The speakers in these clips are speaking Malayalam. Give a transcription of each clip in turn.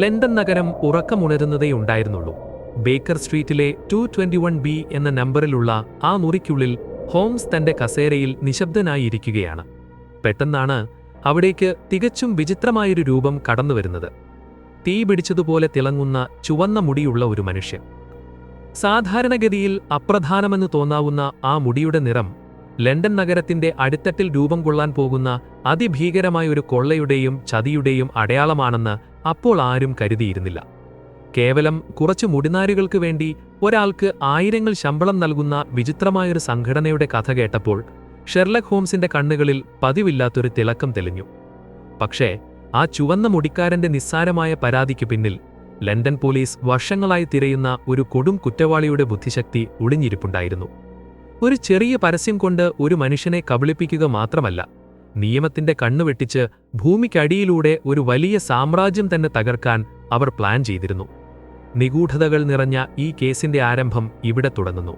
ലണ്ടൻ നഗരം ഉറക്കമുണരുന്നതേയുണ്ടായിരുന്നുള്ളൂ. ബേക്കർ സ്ട്രീറ്റിലെ 221B എന്ന നമ്പറിലുള്ള ആ മുറിക്കുള്ളിൽ ഹോംസ് തന്റെ കസേരയിൽ നിശബ്ദനായിരിക്കുകയാണ്. പെട്ടെന്നാണ് അവിടേക്ക് തികച്ചും വിചിത്രമായൊരു രൂപം കടന്നുവരുന്നത്. തീ പിടിച്ചതുപോലെ തിളങ്ങുന്ന ചുവന്ന മുടിയുള്ള ഒരു മനുഷ്യൻ. സാധാരണഗതിയിൽ അപ്രധാനമെന്ന് തോന്നാവുന്ന ആ മുടിയുടെ നിറം ലണ്ടൻ നഗരത്തിന്റെ അടിത്തട്ടിൽ രൂപം കൊള്ളാൻ പോകുന്ന അതിഭീകരമായ ഒരു കൊള്ളയുടെയും ചതിയുടെയും അടയാളമാണെന്ന് അപ്പോൾ ആരും കരുതിയിരുന്നില്ല. കേവലം കുറച്ചു മുടിനാരുകൾക്ക് വേണ്ടി ഒരാൾക്ക് 1000 ശമ്പളം നൽകുന്ന വിചിത്രമായൊരു സംഘടനയുടെ കഥ കേട്ടപ്പോൾ ഷെർലക് ഹോംസിന്റെ കണ്ണുകളിൽ പതിവില്ലാത്തൊരു തിളക്കം തെളിഞ്ഞു. പക്ഷേ ആ ചുവന്ന മുടിക്കാരന്റെ നിസ്സാരമായ പരാതിക്ക് പിന്നിൽ ലണ്ടൻ പോലീസ് വർഷങ്ങളായി തിരയുന്ന ഒരു കൊടും കുറ്റവാളിയുടെ ബുദ്ധിശക്തി ഒളിഞ്ഞിരിപ്പുണ്ടായിരുന്നു. ഒരു ചെറിയ പരസ്യം കൊണ്ട് ഒരു മനുഷ്യനെ കബളിപ്പിക്കുക മാത്രമല്ല, നിയമത്തിന്റെ കണ്ണുവെട്ടിച്ച് ഭൂമിക്കടിയിലൂടെ ഒരു വലിയ സാമ്രാജ്യം തന്നെ തകർക്കാൻ അവർ പ്ലാൻ ചെയ്തിരുന്നു. നിഗൂഢതകൾ നിറഞ്ഞ ഈ കേസിന്റെ ആരംഭം ഇവിടെ തുടങ്ങുന്നു.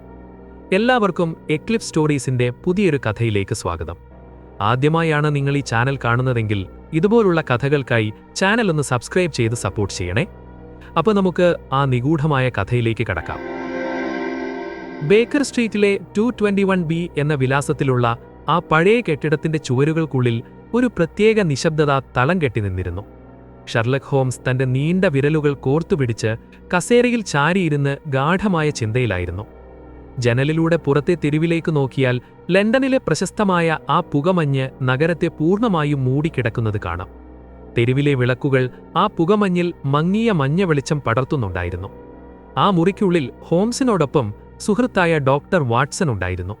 എല്ലാവർക്കും എക്ലിപ്സ് സ്റ്റോറീസിന്റെ പുതിയൊരു കഥയിലേക്ക് സ്വാഗതം. ആദ്യമായാണ് നിങ്ങൾ ഈ ചാനൽ കാണുന്നതെങ്കിൽ ഇതുപോലുള്ള കഥകൾക്കായി ചാനൽ ഒന്ന് സബ്സ്ക്രൈബ് ചെയ്ത് സപ്പോർട്ട് ചെയ്യണേ. അപ്പോൾ നമുക്ക് ആ നിഗൂഢമായ കഥയിലേക്ക് കടക്കാം. ബേക്കർ സ്ട്രീറ്റിലെ 221B എന്ന വിലാസത്തിലുള്ള ആ പഴയ കെട്ടിടത്തിന്റെ ചുവരുകൾക്കുള്ളിൽ ഒരു പ്രത്യേക നിശബ്ദത തളം കെട്ടി നിന്നിരുന്നു. ഷെർലക് ഹോംസ് തന്റെ നീണ്ട വിരലുകൾ കോർത്തുപിടിച്ച് കസേരയിൽ ചാരിയിരുന്ന് ഗാഢമായ ചിന്തയിലായിരുന്നു. ജനലിലൂടെ പുറത്തെ തെരുവിലേക്ക് നോക്കിയാൽ ലണ്ടനിലെ പ്രശസ്തമായ ആ പുകമഞ്ഞ് നഗരത്തെ പൂർണ്ണമായും മൂടിക്കിടക്കുന്നത് കാണാം. തെരുവിലെ വിളക്കുകൾ ആ പുകമഞ്ഞിൽ മങ്ങിയ മഞ്ഞ വെളിച്ചം പടർത്തുന്നുണ്ടായിരുന്നു. ആ മുറിക്കുള്ളിൽ ഹോംസിനോടൊപ്പം സുഹൃത്തായ ഡോക്ടർ വാട്സൺ ഉണ്ടായിരുന്നു.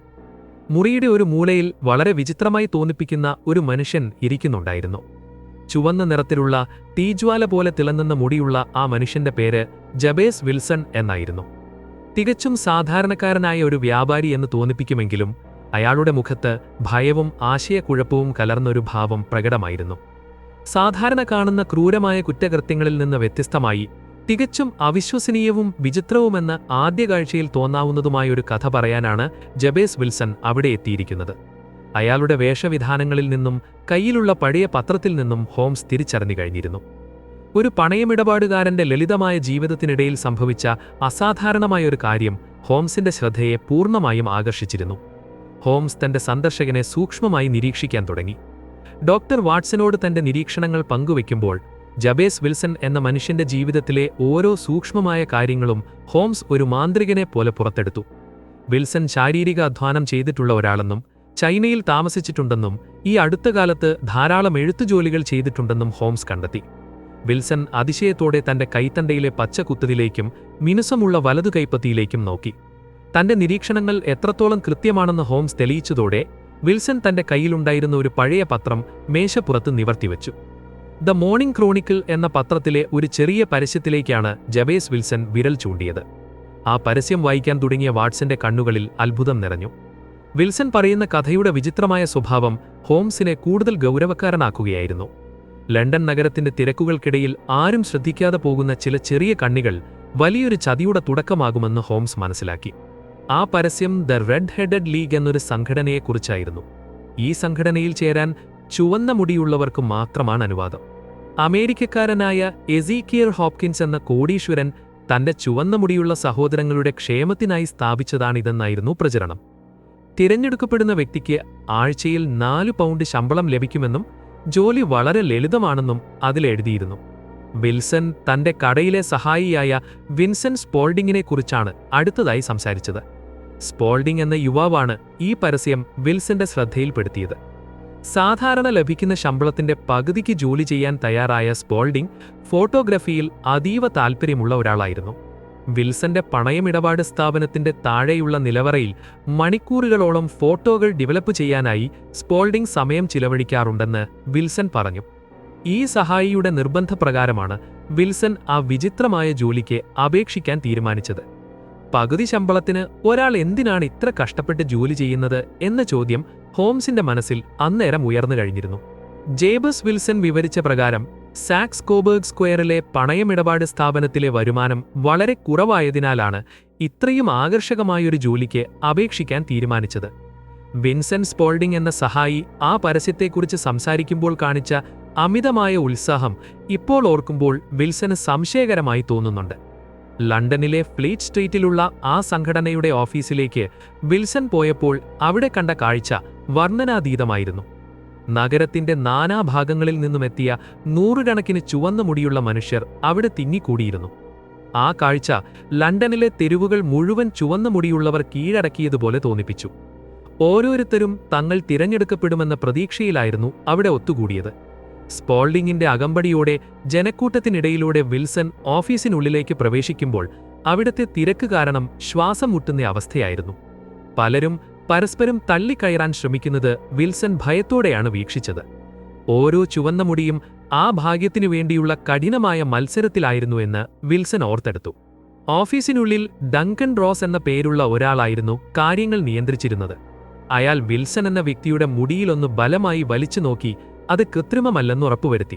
മുറിയുടെ ഒരു മൂലയിൽ വളരെ വിചിത്രമായി തോന്നിപ്പിക്കുന്ന ഒരു മനുഷ്യൻ ഇരിക്കുന്നുണ്ടായിരുന്നു. ചുവന്ന നിറത്തിലുള്ള തീജ്വാല പോലെ തിളങ്ങുന്ന മുടിയുള്ള ആ മനുഷ്യന്റെ പേര് ജബേസ് വിൽസൺ എന്നായിരുന്നു. തികച്ചും സാധാരണക്കാരനായ ഒരു വ്യാപാരി എന്ന് തോന്നിപ്പിക്കുമെങ്കിലും അയാളുടെ മുഖത്ത് ഭയവും ആശയക്കുഴപ്പവും കലർന്നൊരു ഭാവം പ്രകടമായിരുന്നു. സാധാരണ കാണുന്ന ക്രൂരമായ കുറ്റകൃത്യങ്ങളിൽ നിന്ന് വ്യത്യസ്തമായി തികച്ചും അവിശ്വസനീയവും വിചിത്രവുമെന്ന് ആദ്യ കാഴ്ചയിൽ തോന്നാവുന്നതുമായൊരു കഥ പറയാനാണ് ജബേസ് വിൽസൺ അവിടെ എത്തിയിരിക്കുന്നത്. അയാളുടെ വേഷവിധാനങ്ങളിൽ നിന്നും കയ്യിലുള്ള പഴയ പത്രത്തിൽ നിന്നും ഹോംസ് തിരിച്ചറിഞ്ഞു കഴിഞ്ഞിരുന്നു. ഒരു പണയമിടപാടുകാരന്റെ ലളിതമായ ജീവിതത്തിനിടയിൽ സംഭവിച്ച അസാധാരണമായൊരു കാര്യം ഹോംസിന്റെ ശ്രദ്ധയെ പൂർണ്ണമായും ആകർഷിച്ചിരുന്നു. ഹോംസ് തന്റെ സന്ദർശകനെ സൂക്ഷ്മമായി നിരീക്ഷിക്കാൻ തുടങ്ങി. ഡോക്ടർ വാട്സനോട് തന്റെ നിരീക്ഷണങ്ങൾ പങ്കുവെക്കുമ്പോൾ ജബേസ് വിൽസൺ എന്ന മനുഷ്യന്റെ ജീവിതത്തിലെ ഓരോ സൂക്ഷ്മമായ കാര്യങ്ങളും ഹോംസ് ഒരു മാന്ത്രികനെ പോലെ പുറത്തെടുത്തു. വിൽസൺ ശാരീരിക അധ്വാനം ചെയ്തിട്ടുള്ള ഒരാളെന്നും ചൈനയിൽ താമസിച്ചിട്ടുണ്ടെന്നും ഈ അടുത്ത കാലത്ത് ധാരാളം എഴുത്തുജോലികൾ ചെയ്തിട്ടുണ്ടെന്നും ഹോംസ് കണ്ടെത്തി. വിൽസൺ അതിശയത്തോടെ തന്റെ കൈത്തണ്ടയിലെ പച്ച കുത്തതിലേക്കും മിനുസമുള്ള വലതു കൈപ്പത്തിയിലേക്കും നോക്കി. തന്റെ നിരീക്ഷണങ്ങൾ എത്രത്തോളം കൃത്യമാണെന്ന് ഹോംസ് തെളിയിച്ചതോടെ വിൽസൺ തന്റെ കയ്യിലുണ്ടായിരുന്ന ഒരു പഴയ പത്രം മേശപ്പുറത്ത് നിവർത്തിവെച്ചു. ദ മോർണിംഗ് ക്രോണിക്കിൾ എന്ന പത്രത്തിലെ ഒരു ചെറിയ പരസ്യത്തിലേക്കാണ് ജബേസ് വിൽസൺ വിരൽ ചൂണ്ടിയത്. ആ പരസ്യം വായിക്കാൻ തുടങ്ങിയ വാട്സന്റെ കണ്ണുകളിൽ അത്ഭുതം നിറഞ്ഞു. വിൽസൺ പറയുന്ന കഥയുടെ വിചിത്രമായ സ്വഭാവം ഹോംസിനെ കൂടുതൽ ഗൗരവക്കാരനാക്കുകയായിരുന്നു. ലണ്ടൻ നഗരത്തിന്റെ തിരക്കുകൾക്കിടയിൽ ആരും ശ്രദ്ധിക്കാതെ പോകുന്ന ചില ചെറിയ കണ്ണികൾ വലിയൊരു ചതിയുടെ തുടക്കമാകുമെന്ന് ഹോംസ് മനസ്സിലാക്കി. ആ പരസ്യം ദ റെഡ് ഹെഡഡ് ലീഗ് എന്നൊരു സംഘടനയെക്കുറിച്ചായിരുന്നു. ഈ സംഘടനയിൽ ചേരാൻ ചുവന്ന മുടിയുള്ളവർക്ക് മാത്രമാണ് അനുവാദം. അമേരിക്കക്കാരനായ എസീക്കിയൽ ഹോപ്കിൻസ് എന്ന കോടീശ്വരൻ തന്റെ ചുവന്ന മുടിയുള്ള സഹോദരങ്ങളുടെ ക്ഷേമത്തിനായി സ്ഥാപിച്ചതാണിതെന്നായിരുന്നു പ്രചരണം. തിരഞ്ഞെടുക്കപ്പെടുന്ന വ്യക്തിക്ക് ആഴ്ചയിൽ 4 പൗണ്ട് ശമ്പളം ലഭിക്കുമെന്നും ജോലി വളരെ ലളിതമാണെന്നും അതിലെഴുതിയിരുന്നു. വിൽസൺ തന്റെ കടയിലെ സഹായിയായ വിൻസെന്റ് സ്പോൾഡിങ്ങിനെക്കുറിച്ചാണ് അടുത്തതായി സംസാരിച്ചത്. സ്പോൾഡിംഗ് എന്ന യുവാവാണ് ഈ പരസ്യം വിൽസന്റെ ശ്രദ്ധയിൽപ്പെടുത്തിയത്. സാധാരണ ലഭിക്കുന്ന ശമ്പളത്തിന്റെ പകുതിക്ക് ജോലി ചെയ്യാൻ തയ്യാറായ സ്പോൾഡിംഗ് ഫോട്ടോഗ്രഫിയിൽ അതീവ താൽപ്പര്യമുള്ള ഒരാളായിരുന്നു. വിൽസന്റെ പണയമിടപാട് സ്ഥാപനത്തിന്റെ താഴെയുള്ള നിലവറയിൽ മണിക്കൂറുകളോളം ഫോട്ടോകൾ ഡെവലപ്പ് ചെയ്യാനായി സ്പോൾഡിംഗ് സമയം ചിലവഴിക്കാറുണ്ടെന്ന് വിൽസൺ പറഞ്ഞു. ഈ സഹായിയുടെ നിർബന്ധപ്രകാരമാണ് വിൽസൺ ആ വിചിത്രമായ ജോലിക്ക് അപേക്ഷിക്കാൻ തീരുമാനിച്ചത്. പകുതി ശമ്പളത്തിന് ഒരാൾ എന്തിനാണ് ഇത്ര കഷ്ടപ്പെട്ട് ജോലി ചെയ്യുന്നത് എന്ന ചോദ്യം ഹോംസിന്റെ മനസ്സിൽ അന്നേരം ഉയർന്നു കഴിഞ്ഞിരുന്നു. ജേബസ് വിൽസൺ വിവരിച്ച പ്രകാരം സാക്സ് കോബർഗ് സ്ക്വയറിലെ പണയമിടപാട് സ്ഥാപനത്തിലെ വരുമാനം വളരെ കുറവായതിനാലാണ് ഇത്രയും ആകർഷകമായൊരു ജോലിക്ക് അപേക്ഷിക്കാൻ തീരുമാനിച്ചത്. വിൻസെന്റ് സ്പോൾഡിംഗ് എന്ന സഹായി ആ പരസ്യത്തെക്കുറിച്ച് സംസാരിക്കുമ്പോൾ കാണിച്ച അമിതമായ ഉത്സാഹം ഇപ്പോൾ ഓർക്കുമ്പോൾ വിൽസന് സംശയകരമായി തോന്നുന്നുണ്ട്. ലണ്ടനിലെ ഫ്ലീറ്റ് സ്ട്രീറ്റിലുള്ള ആ സംഘടനയുടെ ഓഫീസിലേക്ക് വിൽസൺ പോയപ്പോൾ അവിടെ കണ്ട കാഴ്ച വർണ്ണനാതീതമായിരുന്നു. നഗരത്തിന്റെ നാനാഭാഗങ്ങളിൽ നിന്നുമെത്തിയ നൂറുകണക്കിന് ചുവന്ന മുടിയുള്ള മനുഷ്യർ അവിടെ തിങ്ങിക്കൂടിയിരുന്നു. ആ കാഴ്ച ലണ്ടനിലെ തെരുവുകൾ മുഴുവൻ ചുവന്ന മുടിയുള്ളവർ കീഴടക്കിയതുപോലെ തോന്നിപ്പിച്ചു. ഓരോരുത്തരും തങ്ങൾ തിരഞ്ഞെടുക്കപ്പെടുമെന്ന പ്രതീക്ഷയിലായിരുന്നു അവിടെ ഒത്തുകൂടിയത്. സ്പോൾഡിങ്ങിന്റെ അകമ്പടിയോടെ ജനക്കൂട്ടത്തിനിടയിലൂടെ വിൽസൺ ഓഫീസിനുള്ളിലേക്ക് പ്രവേശിക്കുമ്പോൾ അവിടത്തെ തിരക്ക് കാരണം ശ്വാസം മുട്ടുന്ന അവസ്ഥയായിരുന്നു. പലരും പരസ്പരം തള്ളിക്കയറാൻ ശ്രമിക്കുന്നത് വിൽസൺ ഭയത്തോടെയാണ് വീക്ഷിച്ചത്. ഓരോ ചുവന്ന മുടിയും ആ ഭാഗ്യത്തിനു വേണ്ടിയുള്ള കഠിനമായ മത്സരത്തിലായിരുന്നു എന്ന് വിൽസൺ ഓർത്തെടുത്തു. ഓഫീസിനുള്ളിൽ ഡങ്കൻ റോസ് എന്ന പേരുള്ള ഒരാളായിരുന്നു കാര്യങ്ങൾ നിയന്ത്രിച്ചിരുന്നത്. അയാൾ വിൽസൺ എന്ന വ്യക്തിയുടെ മുടിയിലൊന്ന് ബലമായി വലിച്ചു നോക്കി അത് കൃത്രിമമല്ലെന്ന് ഉറപ്പുവരുത്തി.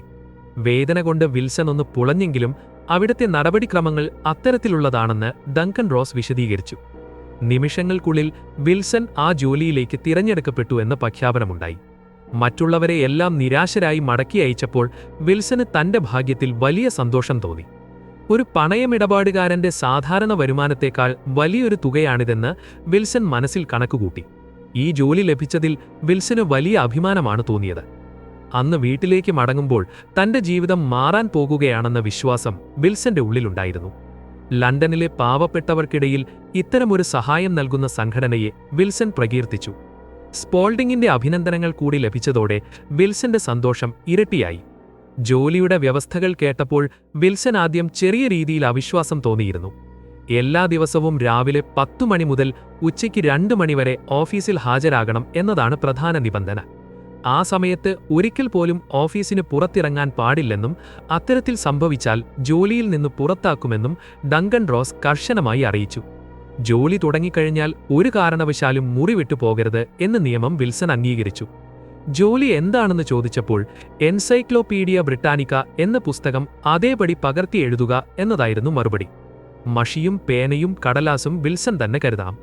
വേദന കൊണ്ട് വിൽസൺ ഒന്ന് പുളഞ്ഞെങ്കിലും അവിടുത്തെ നടപടിക്രമങ്ങൾ അത്തരത്തിലുള്ളതാണെന്ന് ഡങ്കൻ റോസ് വിശദീകരിച്ചു. നിമിഷങ്ങൾക്കുള്ളിൽ വിൽസൺ ആ ജോലിയിലേക്ക് തിരഞ്ഞെടുക്കപ്പെട്ടു എന്ന പ്രഖ്യാപനമുണ്ടായി. മറ്റുള്ളവരെ എല്ലാം നിരാശരായി മടക്കി അയച്ചപ്പോൾ വിൽസന് തന്റെ ഭാഗ്യത്തിൽ വലിയ സന്തോഷം തോന്നി. ഒരു പണയമിടപാടുകാരന്റെ സാധാരണ വരുമാനത്തേക്കാൾ വലിയൊരു തുകയാണിതെന്ന് വിൽസൺ മനസ്സിൽ കണക്കുകൂട്ടി. ഈ ജോലി ലഭിച്ചതിൽ വിൽസന് വലിയ അഭിമാനമാണ് തോന്നിയത്. അന്ന് വീട്ടിലേക്ക് മടങ്ങുമ്പോൾ തന്റെ ജീവിതം മാറാൻ പോകുകയാണെന്ന വിശ്വാസം വിൽസന്റെ ഉള്ളിലുണ്ടായിരുന്നു. ലണ്ടനിലെ പാവപ്പെട്ടവർക്കിടയിൽ ഇത്തരമൊരു സഹായം നൽകുന്ന സംഘടനയെ വിൽസൺ പ്രകീർത്തിച്ചു. സ്പോൾഡിങ്ങിന്റെ അഭിനന്ദനങ്ങൾ കൂടി ലഭിച്ചതോടെ വിൽസന്റെ സന്തോഷം ഇരട്ടിയായി. ജോലിയുടെ വ്യവസ്ഥകൾ കേട്ടപ്പോൾ വിൽസൺ ആദ്യം ചെറിയ രീതിയിൽ അവിശ്വാസം തോന്നിയിരുന്നു. എല്ലാ ദിവസവും രാവിലെ 10 മണി മുതൽ ഉച്ചയ്ക്ക് 2 മണി വരെ ഓഫീസിൽ ഹാജരാകണം എന്നതാണ് പ്രധാന നിബന്ധന. ആ സമയത്ത് ഒരിക്കൽ പോലും ഓഫീസിന് പുറത്തിറങ്ങാൻ പാടില്ലെന്നും അത്തരത്തിൽ സംഭവിച്ചാൽ ജോലിയിൽ നിന്ന് പുറത്താക്കുമെന്നും ഡങ്കൻ റോസ് കർശനമായി അറിയിച്ചു. ജോലി തുടങ്ങിക്കഴിഞ്ഞാൽ ഒരു കാരണവശാലും മുറിവിട്ടു പോകരുത് എന്ന നിയമം വിൽസൺ അംഗീകരിച്ചു. ജോലി എന്താണെന്ന് ചോദിച്ചപ്പോൾ എൻസൈക്ലോപീഡിയ ബ്രിട്ടാനിക്ക എന്ന പുസ്തകം അതേപടി പകർത്തി എഴുതുക എന്നതായിരുന്നു മറുപടി. മഷിയും പേനയും കടലാസും വിൽസൺ തന്നെ കരുതാം.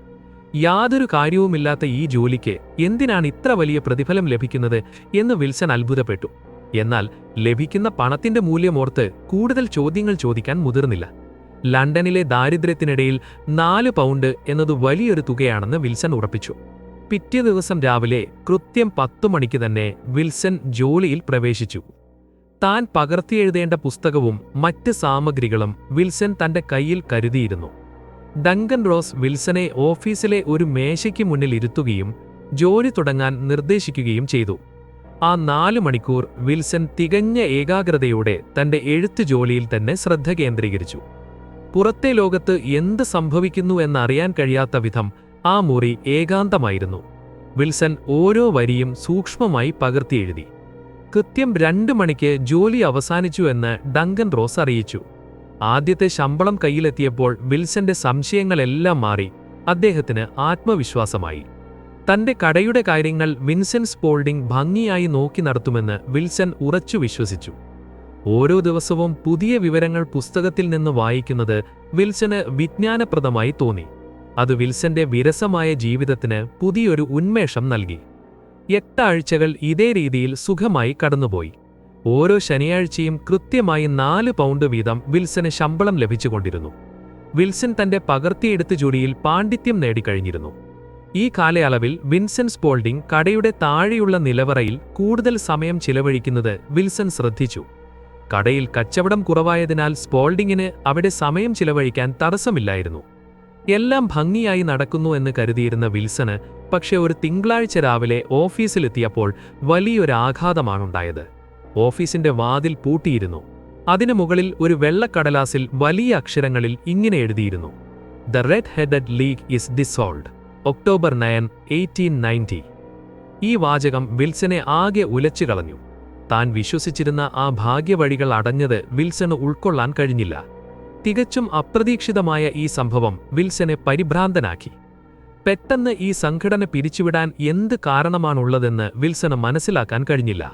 യാതൊരു കാര്യവുമില്ലാത്ത ഈ ജോലിക്ക് എന്തിനാണ് ഇത്ര വലിയ പ്രതിഫലം ലഭിക്കുന്നത് എന്ന് വിൽസൺ അത്ഭുതപ്പെട്ടു. എന്നാൽ ലഭിക്കുന്ന പണത്തിന്റെ മൂല്യമോർത്ത് കൂടുതൽ ചോദ്യങ്ങൾ ചോദിക്കാൻ മുതിർന്നില്ല. ലണ്ടനിലെ ദാരിദ്ര്യത്തിനിടയിൽ 4 പൗണ്ട് എന്നത് വലിയൊരു തുകയാണെന്ന് വിൽസൺ ഉറപ്പിച്ചു. പിറ്റേ ദിവസം രാവിലെ കൃത്യം 10 മണിക്ക് തന്നെ വിൽസൺ ജോലിയിൽ പ്രവേശിച്ചു. താൻ പകർത്തിയെഴുതേണ്ട പുസ്തകവും മറ്റ് സാമഗ്രികളും വിൽസൺ തന്റെ കയ്യിൽ കരുതിയിരുന്നു. ഡങ്കൻ റോസ് വിൽസനെ ഓഫീസിലെ ഒരു മേശയ്ക്ക് മുന്നിൽ ഇരുത്തുകയും ജോലി തുടങ്ങാൻ നിർദ്ദേശിക്കുകയും ചെയ്തു. ആ 4 മണിക്കൂർ വിൽസൺ തികഞ്ഞ ഏകാഗ്രതയോടെ തന്റെ എഴുത്ത് ജോലിയിൽ തന്നെ ശ്രദ്ധ കേന്ദ്രീകരിച്ചു. പുറത്തെ ലോകത്ത് എന്ത് സംഭവിക്കുന്നു എന്നറിയാൻ കഴിയാത്ത വിധം ആ മുറി ഏകാന്തമായിരുന്നു. വിൽസൺ ഓരോ വരിയും സൂക്ഷ്മമായി പകർത്തിയെഴുതി. കൃത്യം 2 മണിക്ക് ജോലി അവസാനിച്ചു എന്ന് ഡങ്കൻ റോസ് അറിയിച്ചു. ആദ്യത്തെ ശമ്പളം കയ്യിലെത്തിയപ്പോൾ വിൽസന്റെ സംശയങ്ങളെല്ലാം മാറി. അദ്ദേഹത്തിന് ആത്മവിശ്വാസമായി. തന്റെ കടയുടെ കാര്യങ്ങൾ വിൻസെന്റ് സ്പോൾഡിംഗ് ഭംഗിയായി നോക്കി നടത്തുമെന്ന് വിൽസൺ ഉറച്ചു വിശ്വസിച്ചു. ഓരോ ദിവസവും പുതിയ വിവരങ്ങൾ പുസ്തകത്തിൽ നിന്ന് വായിക്കുന്നത് വിൽസന് വിജ്ഞാനപ്രദമായി തോന്നി. അത് വിൽസന്റെ വിരസമായ ജീവിതത്തിന് പുതിയൊരു ഉന്മേഷം നൽകി. 8 ആഴ്ചകൾ ഇതേ രീതിയിൽ സുഖമായി കടന്നുപോയി. ഓരോ ശനിയാഴ്ചയും കൃത്യമായി 4 പൗണ്ട് വീതം വിൽസന് ശമ്പളം ലഭിച്ചുകൊണ്ടിരുന്നു. വിൽസൺ തന്റെ പകർത്തിയെടുത്ത ജോലിയിൽ പാണ്ഡിത്യം നേടിക്കഴിഞ്ഞിരുന്നു. ഈ കാലയളവിൽ വിൻസെന്റ് സ്പോൾഡിംഗ് കടയുടെ താഴെയുള്ള നിലവറയിൽ കൂടുതൽ സമയം ചിലവഴിക്കുന്നത് വിൽസൺ ശ്രദ്ധിച്ചു. കടയിൽ കച്ചവടം കുറവായതിനാൽ സ്പോൾഡിങ്ങിന് അവിടെ സമയം ചിലവഴിക്കാൻ തടസ്സമില്ലായിരുന്നു. എല്ലാം ഭംഗിയായി നടക്കുന്നു എന്ന് കരുതിയിരുന്ന വിൽസന് പക്ഷേ ഒരു തിങ്കളാഴ്ച രാവിലെ ഓഫീസിലെത്തിയപ്പോൾ വലിയൊരാഘാതമാണുണ്ടായത്. ഓഫീസിന്റെ വാതിൽ പൂട്ടിയിരുന്നു. അതിനു മുകളിൽ ഒരു വെള്ളക്കടലാസിൽ വലിയ അക്ഷരങ്ങളിൽ ഇങ്ങനെ എഴുതിയിരുന്നു: "the red headed league is dissolved. October 9, 1890." ഈ വാചകം വിൽസനെ ആകെ ഉലച്ചുകളഞ്ഞു. താൻ വിശ്വസിച്ചിരുന്ന ആ ഭാഗ്യവഴികൾ അടഞ്ഞത് വിൽസന് ഉൾക്കൊള്ളാൻ കഴിഞ്ഞില്ല. തികച്ചും അപ്രതീക്ഷിതമായ ഈ സംഭവം വിൽസനെ പരിഭ്രാന്തനാക്കി. പെട്ടെന്ന് ഈ സംഘടന പിരിച്ചുവിടാൻ എന്ത് കാരണമാണുള്ളതെന്ന് വിൽസന് മനസ്സിലാക്കാൻ കഴിഞ്ഞില്ല.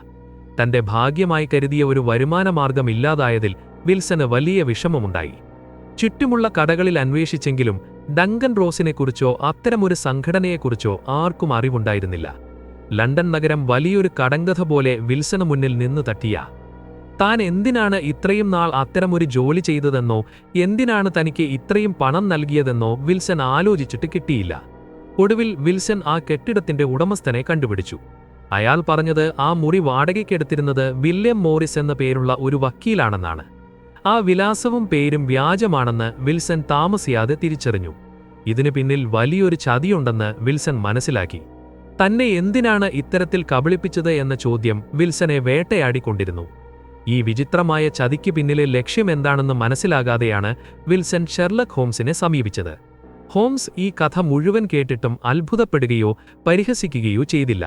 തന്റെ ഭാഗ്യമായി കരുതിയ ഒരു വരുമാനമാർഗം ഇല്ലാതായതിൽ വിൽസന് വലിയ വിഷമമുണ്ടായി. ചുറ്റുമുള്ള കടകളിൽ അന്വേഷിച്ചെങ്കിലും ഡങ്കൻ റോസിനെക്കുറിച്ചോ അത്തരമൊരു സംഘടനയെക്കുറിച്ചോ ആർക്കും അറിവുണ്ടായിരുന്നില്ല. ലണ്ടൻ നഗരം വലിയൊരു കടങ്കഥ പോലെ വിൽസന് മുന്നിൽ നിന്നു തട്ടിയ താൻ എന്തിനാണ് ഇത്രയും നാൾ അത്തരമൊരു ജോലി ചെയ്തതെന്നോ എന്തിനാണ് തനിക്ക് ഇത്രയും പണം നൽകിയതെന്നോ വിൽസൺ ആലോചിച്ചിട്ട് കിട്ടിയില്ല. ഒടുവിൽ വിൽസൺ ആ കെട്ടിടത്തിന്റെ ഉടമസ്ഥനെ കണ്ടുപിടിച്ചു. അയാൾ പറഞ്ഞത് ആ മുറി വാടകയ്ക്കെടുത്തിരുന്നത് വില്യം മോറിസ് എന്ന പേരുള്ള ഒരു വക്കീലാണെന്നാണ്. ആ വിലാസവും പേരും വ്യാജമാണെന്ന് വിൽസൺ താമസിയാതെ തിരിച്ചറിഞ്ഞു. ഇതിനു പിന്നിൽ വലിയൊരു ചതിയുണ്ടെന്ന് വിൽസൺ മനസ്സിലാക്കി. തന്നെ എന്തിനാണ് ഇത്തരത്തിൽ കബളിപ്പിച്ചത് എന്ന ചോദ്യം വിൽസനെ വേട്ടയാടിക്കൊണ്ടിരുന്നു. ഈ വിചിത്രമായ ചതിക്ക് പിന്നിലെ ലക്ഷ്യം എന്താണെന്ന് മനസ്സിലാകാതെയാണ് വിൽസൺ ഷെർലക് ഹോംസിനെ സമീപിച്ചത്. ഹോംസ് ഈ കഥ മുഴുവൻ കേട്ടിട്ടും അത്ഭുതപ്പെടുകയോ പരിഹസിക്കുകയോ ചെയ്തില്ല.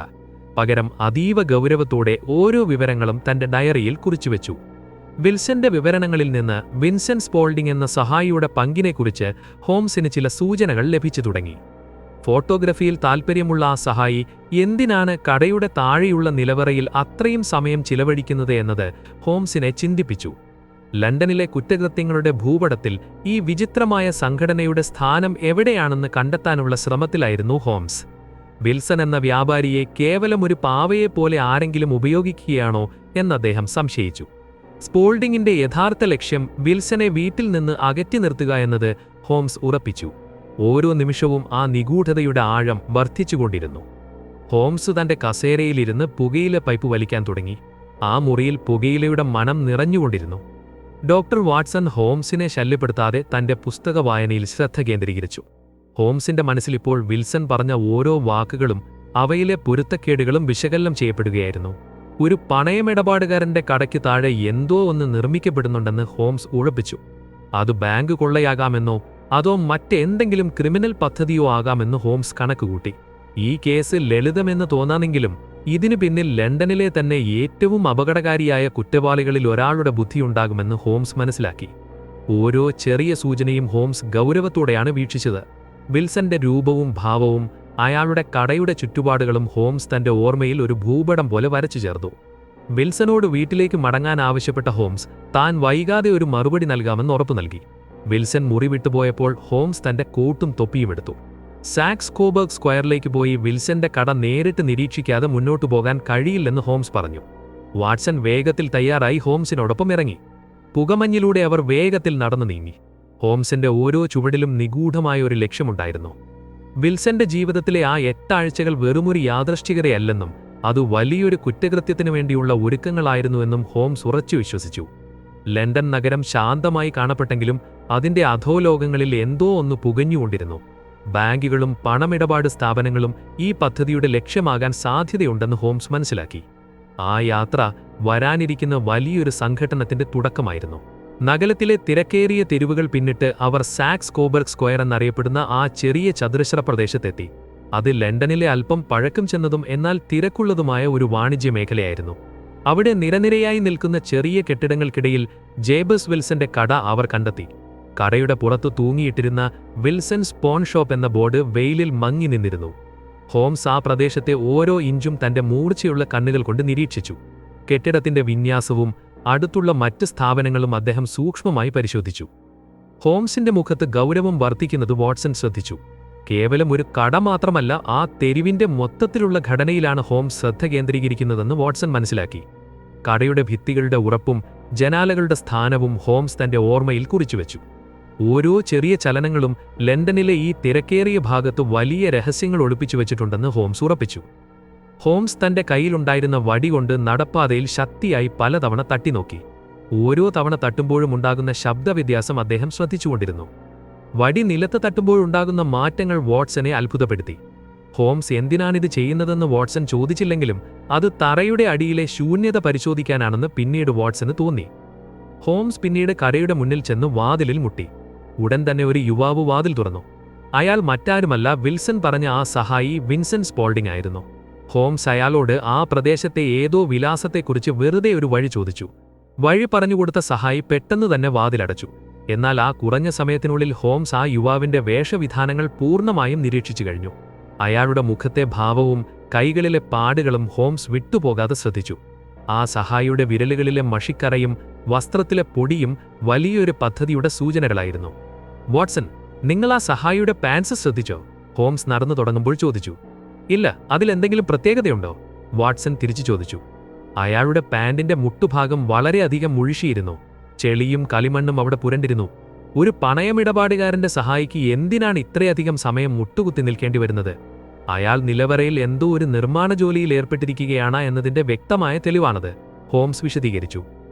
പകരം അതീവ ഗൗരവത്തോടെ ഓരോ വിവരങ്ങളും തന്റെ ഡയറിയിൽ കുറിച്ചുവെച്ചു. വിൽസന്റെ വിവരണങ്ങളിൽ നിന്ന് വിൻസെന്റ് സ്പോൾഡിംഗ് എന്ന സഹായിയുടെ പങ്കിനെക്കുറിച്ച് ഹോംസിന് ചില സൂചനകൾ ലഭിച്ചു തുടങ്ങി. ഫോട്ടോഗ്രഫിയിൽ താൽപ്പര്യമുള്ള ആ സഹായി എന്തിനാണ് കടയുടെ താഴെയുള്ള നിലവറയിൽ അത്രയും സമയം ചിലവഴിക്കുന്നത് എന്നത് ഹോംസിനെ ചിന്തിപ്പിച്ചു. ലണ്ടനിലെ കുറ്റകൃത്യങ്ങളുടെ ഭൂപടത്തിൽ ഈ വിചിത്രമായ സംഘടനയുടെ സ്ഥാനം എവിടെയാണെന്ന് കണ്ടെത്താനുള്ള ശ്രമത്തിലായിരുന്നു ഹോംസ്. വിൽസൺ എന്ന വ്യാപാരിയെ കേവലം ഒരു പാവയെപ്പോലെ ആരെങ്കിലും ഉപയോഗിക്കുകയാണോ എന്നദ്ദേഹം സംശയിച്ചു. സ്പോൾഡിങ്ങിന്റെ യഥാർത്ഥ ലക്ഷ്യം വിൽസനെ വീട്ടിൽ നിന്ന് അകറ്റി നിർത്തുക എന്നത് ഹോംസ് ഉറപ്പിച്ചു. ഓരോ നിമിഷവും ആ നിഗൂഢതയുടെ ആഴം വർദ്ധിച്ചുകൊണ്ടിരുന്നു. ഹോംസ് തന്റെ കസേരയിലിരുന്ന് പുകയില പൈപ്പ് വലിക്കാൻ തുടങ്ങി. ആ മുറിയിൽ പുകയിലയുടെ മണം നിറഞ്ഞുകൊണ്ടിരുന്നു. ഡോക്ടർ വാട്സൺ ഹോംസിനെ ശല്യപ്പെടുത്താതെ തന്റെ പുസ്തക വായനയിൽ ശ്രദ്ധ കേന്ദ്രീകരിച്ചു. ഹോംസിന്റെ മനസ്സിലിപ്പോൾ വിൽസൺ പറഞ്ഞ ഓരോ വാക്കുകളും അവയിലെ പൊരുത്തക്കേടുകളും വിശകലനം ചെയ്യപ്പെടുകയായിരുന്നു. ഒരു പണയമിടപാടുകാരന്റെ കടയ്ക്ക് താഴെ എന്തോ ഒന്ന് നിർമ്മിക്കപ്പെടുന്നുണ്ടെന്ന് ഹോംസ് ഉറപ്പിച്ചു. അത് ബാങ്ക് കൊള്ളയാകാമെന്നോ അതോ മറ്റെന്തെങ്കിലും ക്രിമിനൽ പദ്ധതിയോ ആകാമെന്ന് ഹോംസ് കണക്കുകൂട്ടി. ഈ കേസ് ലളിതമെന്ന് തോന്നാമെങ്കിലും ഇതിനു പിന്നിൽ ലണ്ടനിലെ തന്നെ ഏറ്റവും അപകടകാരിയായ കുറ്റവാളികളിൽ ഒരാളുടെ ബുദ്ധിയുണ്ടാകുമെന്ന് ഹോംസ് മനസ്സിലാക്കി. ഓരോ ചെറിയ സൂചനയും ഹോംസ് ഗൗരവത്തോടെയാണ് വീക്ഷിച്ചത്. വിൽസന്റെ രൂപവും ഭാവവും അയാളുടെ കടയുടെ ചുറ്റുപാടുകളും ഹോംസ് തന്റെ ഓർമ്മയിൽ ഒരു ഭൂപടം പോലെ വരച്ചു ചേർത്തു. വിൽസനോട് വീട്ടിലേക്ക് മടങ്ങാൻ ആവശ്യപ്പെട്ട ഹോംസ് താൻ വൈകാതെ ഒരു മറുപടി നൽകാമെന്ന് ഉറപ്പു നൽകി. വിൽസൺ മുറി വിട്ടുപോയപ്പോൾ ഹോംസ് തന്റെ കോട്ടും തൊപ്പിയും എടുത്തു. സാക്സ് കോബർഗ് സ്ക്വയറിലേക്ക് പോയി വിൽസന്റെ കട നേരിട്ട് നിരീക്ഷിക്കാതെ മുന്നോട്ടു പോകാൻ കഴിയില്ലെന്ന് ഹോംസ് പറഞ്ഞു. വാട്സൺ വേഗത്തിൽ തയ്യാറായി ഹോംസിനോടൊപ്പം ഇറങ്ങി. പുകമഞ്ഞിലൂടെ അവർ വേഗത്തിൽ നടന്നു നീങ്ങി. ഹോംസിന്റെ ഓരോ ചുവടിലും നിഗൂഢമായ ഒരു ലക്ഷ്യമുണ്ടായിരുന്നു. വിൽസന്റെ ജീവിതത്തിലെ ആ 8 ആഴ്ചകൾ വെറുമൊരു യാദൃശ്ചികതയല്ലെന്നും അത് വലിയൊരു കുറ്റകൃത്യത്തിനു വേണ്ടിയുള്ള ഒരുക്കങ്ങളായിരുന്നുവെന്നും ഹോംസ് ഉറച്ചു വിശ്വസിച്ചു. ലണ്ടൻ നഗരം ശാന്തമായി കാണപ്പെട്ടെങ്കിലും അതിന്റെ അധോലോകങ്ങളിൽ എന്തോ ഒന്ന് പുകഞ്ഞുകൊണ്ടിരുന്നു. ബാങ്കുകളും പണമിടപാട് സ്ഥാപനങ്ങളും ഈ പദ്ധതിയുടെ ലക്ഷ്യമാകാൻ സാധ്യതയുണ്ടെന്ന് ഹോംസ് മനസ്സിലാക്കി. ആ യാത്ര വരാനിരിക്കുന്ന വലിയൊരു സംഘട്ടനത്തിന്റെ തുടക്കമായിരുന്നു. നഗരത്തിലെ തിരക്കേറിയ തെരുവുകൾ പിന്നിട്ട് അവർ സാക്സ് കോബർഗ് സ്ക്വയർ എന്നറിയപ്പെടുന്ന ആ ചെറിയ ചതുരശ്ര പ്രദേശത്തെത്തി. അത് ലണ്ടനിലെ അല്പം പഴക്കം ചെന്നതും എന്നാൽ തിരക്കുള്ളതുമായ ഒരു വാണിജ്യ മേഖലയായിരുന്നു. അവിടെ നിരനിരയായി നിൽക്കുന്ന ചെറിയ കെട്ടിടങ്ങൾക്കിടയിൽ ജേബസ് വിൽസന്റെ കട അവർ കണ്ടെത്തി. കടയുടെ പുറത്തു തൂങ്ങിയിട്ടിരുന്ന വിൽസൺസ് പോൺ ഷോപ്പ് എന്ന ബോർഡ് വെയിലിൽ മങ്ങി നിന്നിരുന്നു. ഹോംസ് ആ പ്രദേശത്തെ ഓരോ ഇഞ്ചും തന്റെ മൂർച്ചയുള്ള കണ്ണുകൾ കൊണ്ട് നിരീക്ഷിച്ചു. കെട്ടിടത്തിന്റെ വിന്യാസവും അടുത്തുള്ള മറ്റ് സ്ഥാപനങ്ങളും അദ്ദേഹം സൂക്ഷ്മമായി പരിശോധിച്ചു. ഹോംസിന്റെ മുഖത്ത് ഗൗരവം വർദ്ധിക്കുന്നത് വാട്സൺ ശ്രദ്ധിച്ചു. കേവലം ഒരു കട മാത്രമല്ല, ആ തെരുവിന്റെ മൊത്തത്തിലുള്ള ഘടനയിലാണ് ഹോംസ് ശ്രദ്ധ കേന്ദ്രീകരിക്കുന്നതെന്ന് വാട്സൺ മനസ്സിലാക്കി. കടയുടെ ഭിത്തികളുടെ ഉറപ്പും ജനാലകളുടെ സ്ഥാനവും ഹോംസ് തന്റെ ഓർമ്മയിൽ കുറിച്ചുവെച്ചു. ഓരോ ചെറിയ ചലനങ്ങളും ലണ്ടനിലെ ഈ തിരക്കേറിയ ഭാഗത്ത് വലിയ രഹസ്യങ്ങൾ ഒളിപ്പിച്ചു വെച്ചിട്ടുണ്ടെന്ന് ഹോംസ് ഉറപ്പിച്ചു. ഹോംസ് തന്റെ കയ്യിലുണ്ടായിരുന്ന വടി കൊണ്ട് നടപ്പാതയിൽ ശക്തിയായി പലതവണ തട്ടിനോക്കി. ഓരോ തവണ തട്ടുമ്പോഴും ഉണ്ടാകുന്ന ശബ്ദവ്യത്യാസം അദ്ദേഹം ശ്രദ്ധിച്ചുകൊണ്ടിരുന്നു. വടി നിലത്ത് തട്ടുമ്പോഴുണ്ടാകുന്ന മാറ്റങ്ങൾ വാട്സനെ അത്ഭുതപ്പെടുത്തി. ഹോംസ് എന്തിനാണിത് ചെയ്യുന്നതെന്ന് വാട്സൺ ചോദിച്ചില്ലെങ്കിലും അത് തറയുടെ അടിയിലെ ശൂന്യത പരിശോധിക്കാനാണെന്ന് പിന്നീട് വാട്സന് തോന്നി. ഹോംസ് പിന്നീട് കടയുടെ മുന്നിൽ ചെന്ന് വാതിലിൽ മുട്ടി. ഉടൻ തന്നെ ഒരു യുവാവ് വാതിൽ തുറന്നു. അയാൾ മറ്റാരുമല്ല, വിൽസൺ പറഞ്ഞ ആ സഹായി വിൻസെന്റ് സ്പോൾഡിംഗ് ആയിരുന്നു. ഹോംസ് അയാളോട് ആ പ്രദേശത്തെ ഏതോ വിലാസത്തെക്കുറിച്ച് വെറുതെ ഒരു വഴി ചോദിച്ചു. വഴി പറഞ്ഞുകൊടുത്ത സഹായി പെട്ടെന്ന് തന്നെ വാതിലടച്ചു. എന്നാൽ ആ കുറഞ്ഞ സമയത്തിനുള്ളിൽ ഹോംസ് ആ യുവാവിന്റെ വേഷവിധാനങ്ങൾ പൂർണ്ണമായും നിരീക്ഷിച്ചു കഴിഞ്ഞു. അയാളുടെ മുഖത്തെ ഭാവവും കൈകളിലെ പാടുകളും ഹോംസ് വിട്ടുപോകാതെ ശ്രദ്ധിച്ചു. ആ സഹായിയുടെ വിരലുകളിലെ മഷിക്കറയും വസ്ത്രത്തിലെ പൊടിയും വലിയൊരു പദ്ധതിയുടെ സൂചനകളായിരുന്നു. വാട്സൺ, നിങ്ങൾ ആ സഹായിയുടെ പാൻസ് ശ്രദ്ധിച്ചോ? ഹോംസ് നടന്നു തുടങ്ങുമ്പോൾ ചോദിച്ചു. ഇല്ല, അതിലെന്തെങ്കിലും പ്രത്യേകതയുണ്ടോ? വാട്സൺ തിരിച്ചു ചോദിച്ചു. അയാളുടെ പാന്റിന്റെ മുട്ടുഭാഗം വളരെയധികം മുഴുഷിയിരുന്നു. ചെളിയും കളിമണ്ണും അവിടെ പുരണ്ടിരുന്നു. ഒരു പണയമിടപാടുകാരന്റെ സഹായിക്ക് എന്തിനാണ് ഇത്രയധികം സമയം മുട്ടുകുത്തി നിൽക്കേണ്ടി വരുന്നത്? അയാൾ നിലവറയിൽ എന്തോ ഒരു നിർമ്മാണ ജോലിയിൽ ഏർപ്പെട്ടിരിക്കുകയാണ് എന്നതിന്റെ വ്യക്തമായ തെളിവാണത്, ഹോംസ് വിശദീകരിച്ചു.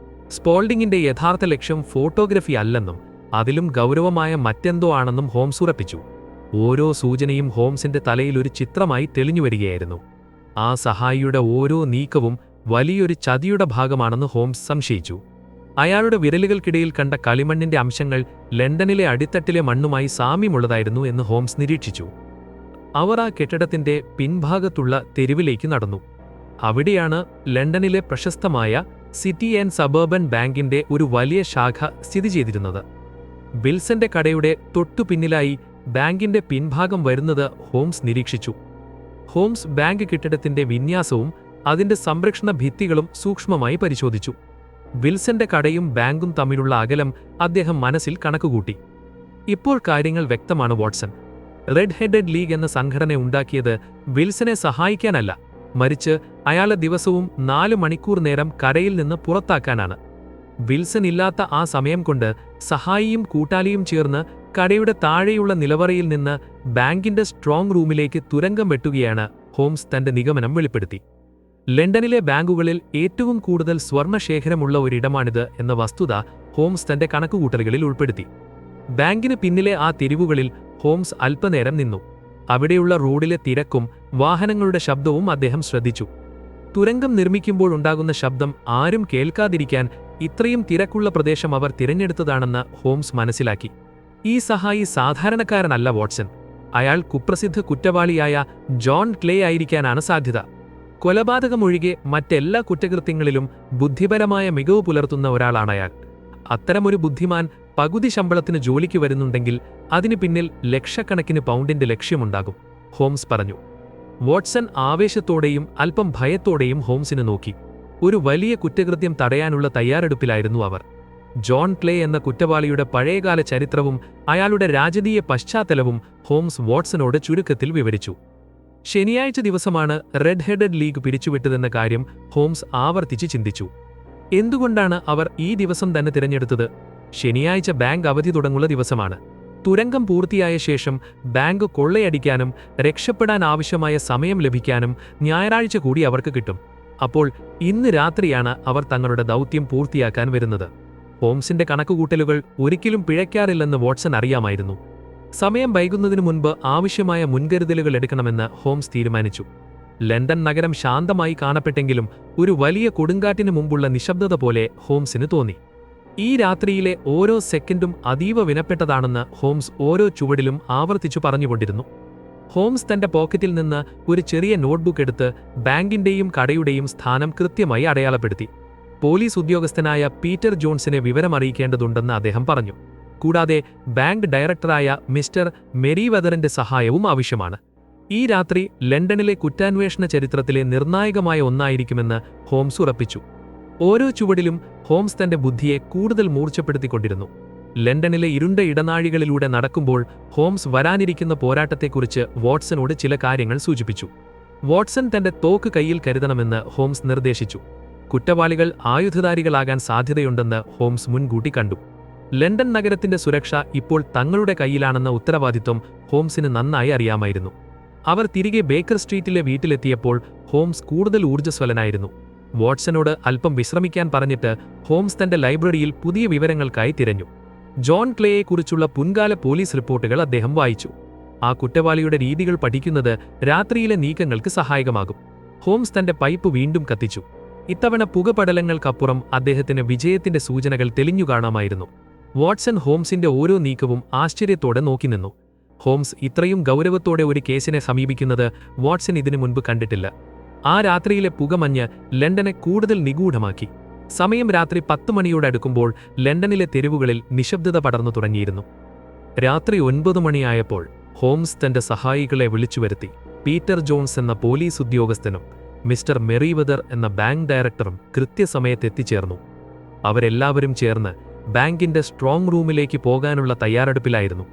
സ്പോൾഡിങ്ങിന്റെ യഥാർത്ഥ ലക്ഷ്യം ഫോട്ടോഗ്രഫി അല്ലെന്നും അതിലും ഗൗരവമായ മറ്റെന്തോ ആണെന്നും ഹോംസ് ഉറപ്പിച്ചു. ഓരോ സൂചനയും ഹോംസിന്റെ തലയിൽ ഒരു ചിത്രമായി തെളിഞ്ഞുവരികയായിരുന്നു. ആ സഹായിയുടെ ഓരോ നീക്കവും വലിയൊരു ചതിയുടെ ഭാഗമാണെന്ന് ഹോംസ് സംശയിച്ചു. അയാളുടെ വിരലുകൾക്കിടയിൽ കണ്ട കളിമണ്ണിന്റെ അംശങ്ങൾ ലണ്ടനിലെ അടിത്തട്ടിലെ മണ്ണുമായി സാമ്യമുള്ളതായിരുന്നു എന്ന് ഹോംസ് നിരീക്ഷിച്ചു. അവർ ആ കെട്ടിടത്തിന്റെ പിൻഭാഗത്തുള്ള തെരുവിലേക്ക് നടന്നു. അവിടെയാണ് ലണ്ടനിലെ പ്രശസ്തമായ സിറ്റി ആൻഡ് സബർബൻ ബാങ്കിന്റെ ഒരു വലിയ ശാഖ സ്ഥിതി ചെയ്തിരുന്നത്. വിൽസന്റെ കടയുടെ തൊട്ടുപിന്നിലായി ബാങ്കിന്റെ പിൻഭാഗം വരുന്നത് ഹോംസ് നിരീക്ഷിച്ചു. ഹോംസ് ബാങ്ക് കെട്ടിടത്തിന്റെ വിന്യാസവും അതിന്റെ സംരക്ഷണ ഭിത്തികളും സൂക്ഷ്മമായി പരിശോധിച്ചു. വിൽസന്റെ കടയും ബാങ്കും തമ്മിലുള്ള അകലം അദ്ദേഹം മനസ്സിൽ കണക്കുകൂട്ടി. ഇപ്പോൾ കാര്യങ്ങൾ വ്യക്തമാണ് വാട്സൺ. റെഡ് ഹെഡഡ് ലീഗ് എന്ന സംഘടന ഉണ്ടാക്കിയത് വിൽസനെ സഹായിക്കാനല്ല, മറിച്ച് അയാളെ ദിവസവും 4 മണിക്കൂർ നേരം കടയിൽ നിന്ന് പുറത്താക്കാനാണ്. വിൽസൺ ഇല്ലാത്ത ആ സമയം കൊണ്ട് സഹായിയും കൂട്ടാളിയും ചേർന്ന് കടയുടെ താഴെയുള്ള നിലവറയിൽ നിന്ന് ബാങ്കിന്റെ സ്ട്രോങ് റൂമിലേക്ക് തുരങ്കം വെട്ടുകയാണ് ഹോംസ് തന്റെ നിഗമനം വെളിപ്പെടുത്തി. ലണ്ടനിലെ ബാങ്കുകളിൽ ഏറ്റവും കൂടുതൽ സ്വർണ്ണശേഖരമുള്ള ഒരിടമാണിത് എന്ന വസ്തുത ഹോംസ് തന്റെ കണക്കുകൂട്ടലുകളിൽ ഉൾപ്പെടുത്തി. ബാങ്കിന് പിന്നിലെ ആ തെരുവുകളിൽ ഹോംസ് അല്പനേരം നിന്നു. അവിടെയുള്ള റോഡിലെ തിരക്കും വാഹനങ്ങളുടെ ശബ്ദവും അദ്ദേഹം ശ്രദ്ധിച്ചു. തുരങ്കം നിർമ്മിക്കുമ്പോഴുണ്ടാകുന്ന ശബ്ദം ആരും കേൾക്കാതിരിക്കാൻ ഇത്രയും തിരക്കുള്ള പ്രദേശം അവർ തിരഞ്ഞെടുത്തതാണെന്ന് ഹോംസ് മനസ്സിലാക്കി. ഈ സഹായി സാധാരണക്കാരനല്ല വാട്സൺ. അയാൾ കുപ്രസിദ്ധ കുറ്റവാളിയായ ജോൺ ക്ലേ ആയിരിക്കാനാണ് സാധ്യത. കൊലപാതകമൊഴികെ മറ്റെല്ലാ കുറ്റകൃത്യങ്ങളിലും ബുദ്ധിപരമായ മികവ് പുലർത്തുന്ന ഒരാളാണയാൾ. അത്തരമൊരു ബുദ്ധിമാൻ പകുതി ശമ്പളത്തിന് ജോലിക്ക് വരുന്നുണ്ടെങ്കിൽ അതിനു പിന്നിൽ ലക്ഷക്കണക്കിന് പൗണ്ടിന്റെ ലക്ഷ്യമുണ്ടാകും, ഹോംസ് പറഞ്ഞു. വാട്സൺ ആവേശത്തോടെയും അല്പം ഭയത്തോടെയും ഹോംസിന് നോക്കി. ഒരു വലിയ കുറ്റകൃത്യം തടയാനുള്ള തയ്യാറെടുപ്പിലായിരുന്നു അവർ. ജോൺ ക്ലേ എന്ന കുറ്റവാളിയുടെ പഴയകാല ചരിത്രവും അയാളുടെ രാജകീയ പശ്ചാത്തലവും ഹോംസ് വാട്സനോട് ചുരുക്കത്തിൽ വിവരിച്ചു. ശനിയാഴ്ച ദിവസമാണ് റെഡ് ഹെഡഡ് ലീഗ് പിരിച്ചുവിട്ടതെന്ന കാര്യം ഹോംസ് ആവർത്തിച്ച് ചിന്തിച്ചു. എന്തുകൊണ്ടാണ് അവർ ഈ ദിവസം തന്നെ തിരഞ്ഞെടുത്തത്? ശനിയാഴ്ച ബാങ്ക് അവധി തുടങ്ങുന്ന ദിവസമാണ്. തുരങ്കം പൂർത്തിയായ ശേഷം ബാങ്ക് കൊള്ളയടിക്കാനും രക്ഷപ്പെടാൻ ആവശ്യമായ സമയം ലഭിക്കാനും ഞായറാഴ്ച കൂടി അവർക്ക് കിട്ടും. അപ്പോൾ ഇന്ന് രാത്രിയാണ് അവർ തങ്ങളുടെ ദൗത്യം പൂർത്തിയാക്കാൻ വരുന്നത്. ഹോംസിന്റെ കണക്കുകൂട്ടലുകൾ ഒരിക്കലും പിഴയ്ക്കാറില്ലെന്ന് വാട്സൺ അറിയാമായിരുന്നു. സമയം വൈകുന്നതിനു മുൻപ് ആവശ്യമായ മുൻകരുതലുകൾ എടുക്കണമെന്ന് ഹോംസ് തീരുമാനിച്ചു. ലണ്ടൻ നഗരം ശാന്തമായി കാണപ്പെട്ടെങ്കിലും ഒരു വലിയ കൊടുങ്കാറ്റിനു മുമ്പുള്ള നിശബ്ദത പോലെ ഹോംസിന് തോന്നി. ഈ രാത്രിയിലെ ഓരോ സെക്കൻഡും അതീവ വിലപ്പെട്ടതാണെന്ന് ഹോംസ് ഓരോ ചുവടിലും ആവർത്തിച്ചു പറഞ്ഞുകൊണ്ടിരുന്നു. ഹോംസ് തന്റെ പോക്കറ്റിൽ നിന്ന് ഒരു ചെറിയ നോട്ട്ബുക്ക് എടുത്ത് ബാങ്കിന്റെയും കടയുടെയും സ്ഥാനം കൃത്യമായി അടയാളപ്പെടുത്തി. പോലീസ് ഉദ്യോഗസ്ഥനായ പീറ്റർ ജോൺസിനെ വിവരമറിയിക്കേണ്ടതുണ്ടെന്ന് അദ്ദേഹം പറഞ്ഞു. കൂടാതെ ബാങ്ക് ഡയറക്ടറായ മിസ്റ്റർ മെറിവെതറിന്റെ സഹായവും ആവശ്യമാണ്. ഈ രാത്രി ലണ്ടനിലെ കുറ്റാന്വേഷണ ചരിത്രത്തിലെ നിർണായകമായ ഒന്നായിരിക്കുമെന്ന് ഹോംസ് ഉറപ്പിച്ചു. ഓരോ ചുവടിലും ഹോംസ് തന്റെ ബുദ്ധിയെ കൂടുതൽ മൂർച്ഛപ്പെടുത്തിക്കൊണ്ടിരുന്നു. ലണ്ടനിലെ ഇരുണ്ട ഇടനാഴികളിലൂടെ നടക്കുമ്പോൾ ഹോംസ് വരാനിരിക്കുന്ന പോരാട്ടത്തെക്കുറിച്ച് വാട്സനോട് ചില കാര്യങ്ങൾ സൂചിപ്പിച്ചു. വാട്സൺ തന്റെ തോക്ക് കയ്യിൽ കരുതണമെന്ന് ഹോംസ് നിർദ്ദേശിച്ചു. കുറ്റവാളികൾ ആയുധധാരികളാകാൻ സാധ്യതയുണ്ടെന്ന് ഹോംസ് മുൻകൂട്ടി കണ്ടു. ലണ്ടൻ നഗരത്തിന്റെ സുരക്ഷ ഇപ്പോൾ തങ്ങളുടെ കയ്യിലാണെന്ന ഉത്തരവാദിത്വം ഹോംസിന് നന്നായി അറിയാമായിരുന്നു. അവർ തിരികെ ബേക്കർ സ്ട്രീറ്റിലെ വീട്ടിലെത്തിയപ്പോൾ ഹോംസ് കൂടുതൽ ഊർജ്ജസ്വലനായിരുന്നു. വാട്സനോട് അല്പം വിശ്രമിക്കാൻ പറഞ്ഞിട്ട് ഹോംസ് തന്റെ ലൈബ്രറിയിൽ പുതിയ വിവരങ്ങൾക്കായി തിരഞ്ഞു. ജോൺ ക്ലേയെക്കുറിച്ചുള്ള മുൻകാല പോലീസ് റിപ്പോർട്ടുകൾ അദ്ദേഹം വായിച്ചു. ആ കുറ്റവാളിയുടെ രീതികൾ പഠിക്കുന്നത് രാത്രിയിലെ നീക്കങ്ങൾക്ക് സഹായകമാകും. ഹോംസ് തന്റെ പൈപ്പ് വീണ്ടും കത്തിച്ചു. ഇത്തവണ പുകപടലങ്ങൾക്കപ്പുറം അദ്ദേഹത്തിന് വിജയത്തിന്റെ സൂചനകൾ തെളിഞ്ഞു കാണാമായിരുന്നു. വാട്സൺ ഹോംസിന്റെ ഓരോ നീക്കവും ആശ്ചര്യത്തോടെ നോക്കി നിന്നു. ഹോംസ് ഇത്രയും ഗൗരവത്തോടെ ഒരു കേസിനെ സമീപിക്കുന്നത് വാട്സൺ ഇതിനു മുൻപ് കണ്ടിട്ടില്ല. ആ രാത്രിയിലെ പുകമഞ്ഞ് ലണ്ടനെ കൂടുതൽ നിഗൂഢമാക്കി. സമയം രാത്രി 10 മണിയോടടുക്കുമ്പോൾ ലണ്ടനിലെ തെരുവുകളിൽ നിശബ്ദത പടർന്നു തുടങ്ങിയിരുന്നു. രാത്രി 9 മണിയായപ്പോൾ ഹോംസ് തന്റെ സഹായികളെ വിളിച്ചുവരുത്തി. പീറ്റർ ജോൺസ് എന്ന പോലീസ് ഉദ്യോഗസ്ഥനും മിസ്റ്റർ മെറിവെതർ എന്ന ബാങ്ക് ഡയറക്ടറും കൃത്യസമയത്ത് എത്തിച്ചേർന്നു. അവരെല്ലാവരും ചേർന്ന് ബാങ്കിന്റെ സ്ട്രോങ് റൂമിലേക്ക് പോകാനുള്ള തയ്യാറെടുപ്പിലായിരുന്നു.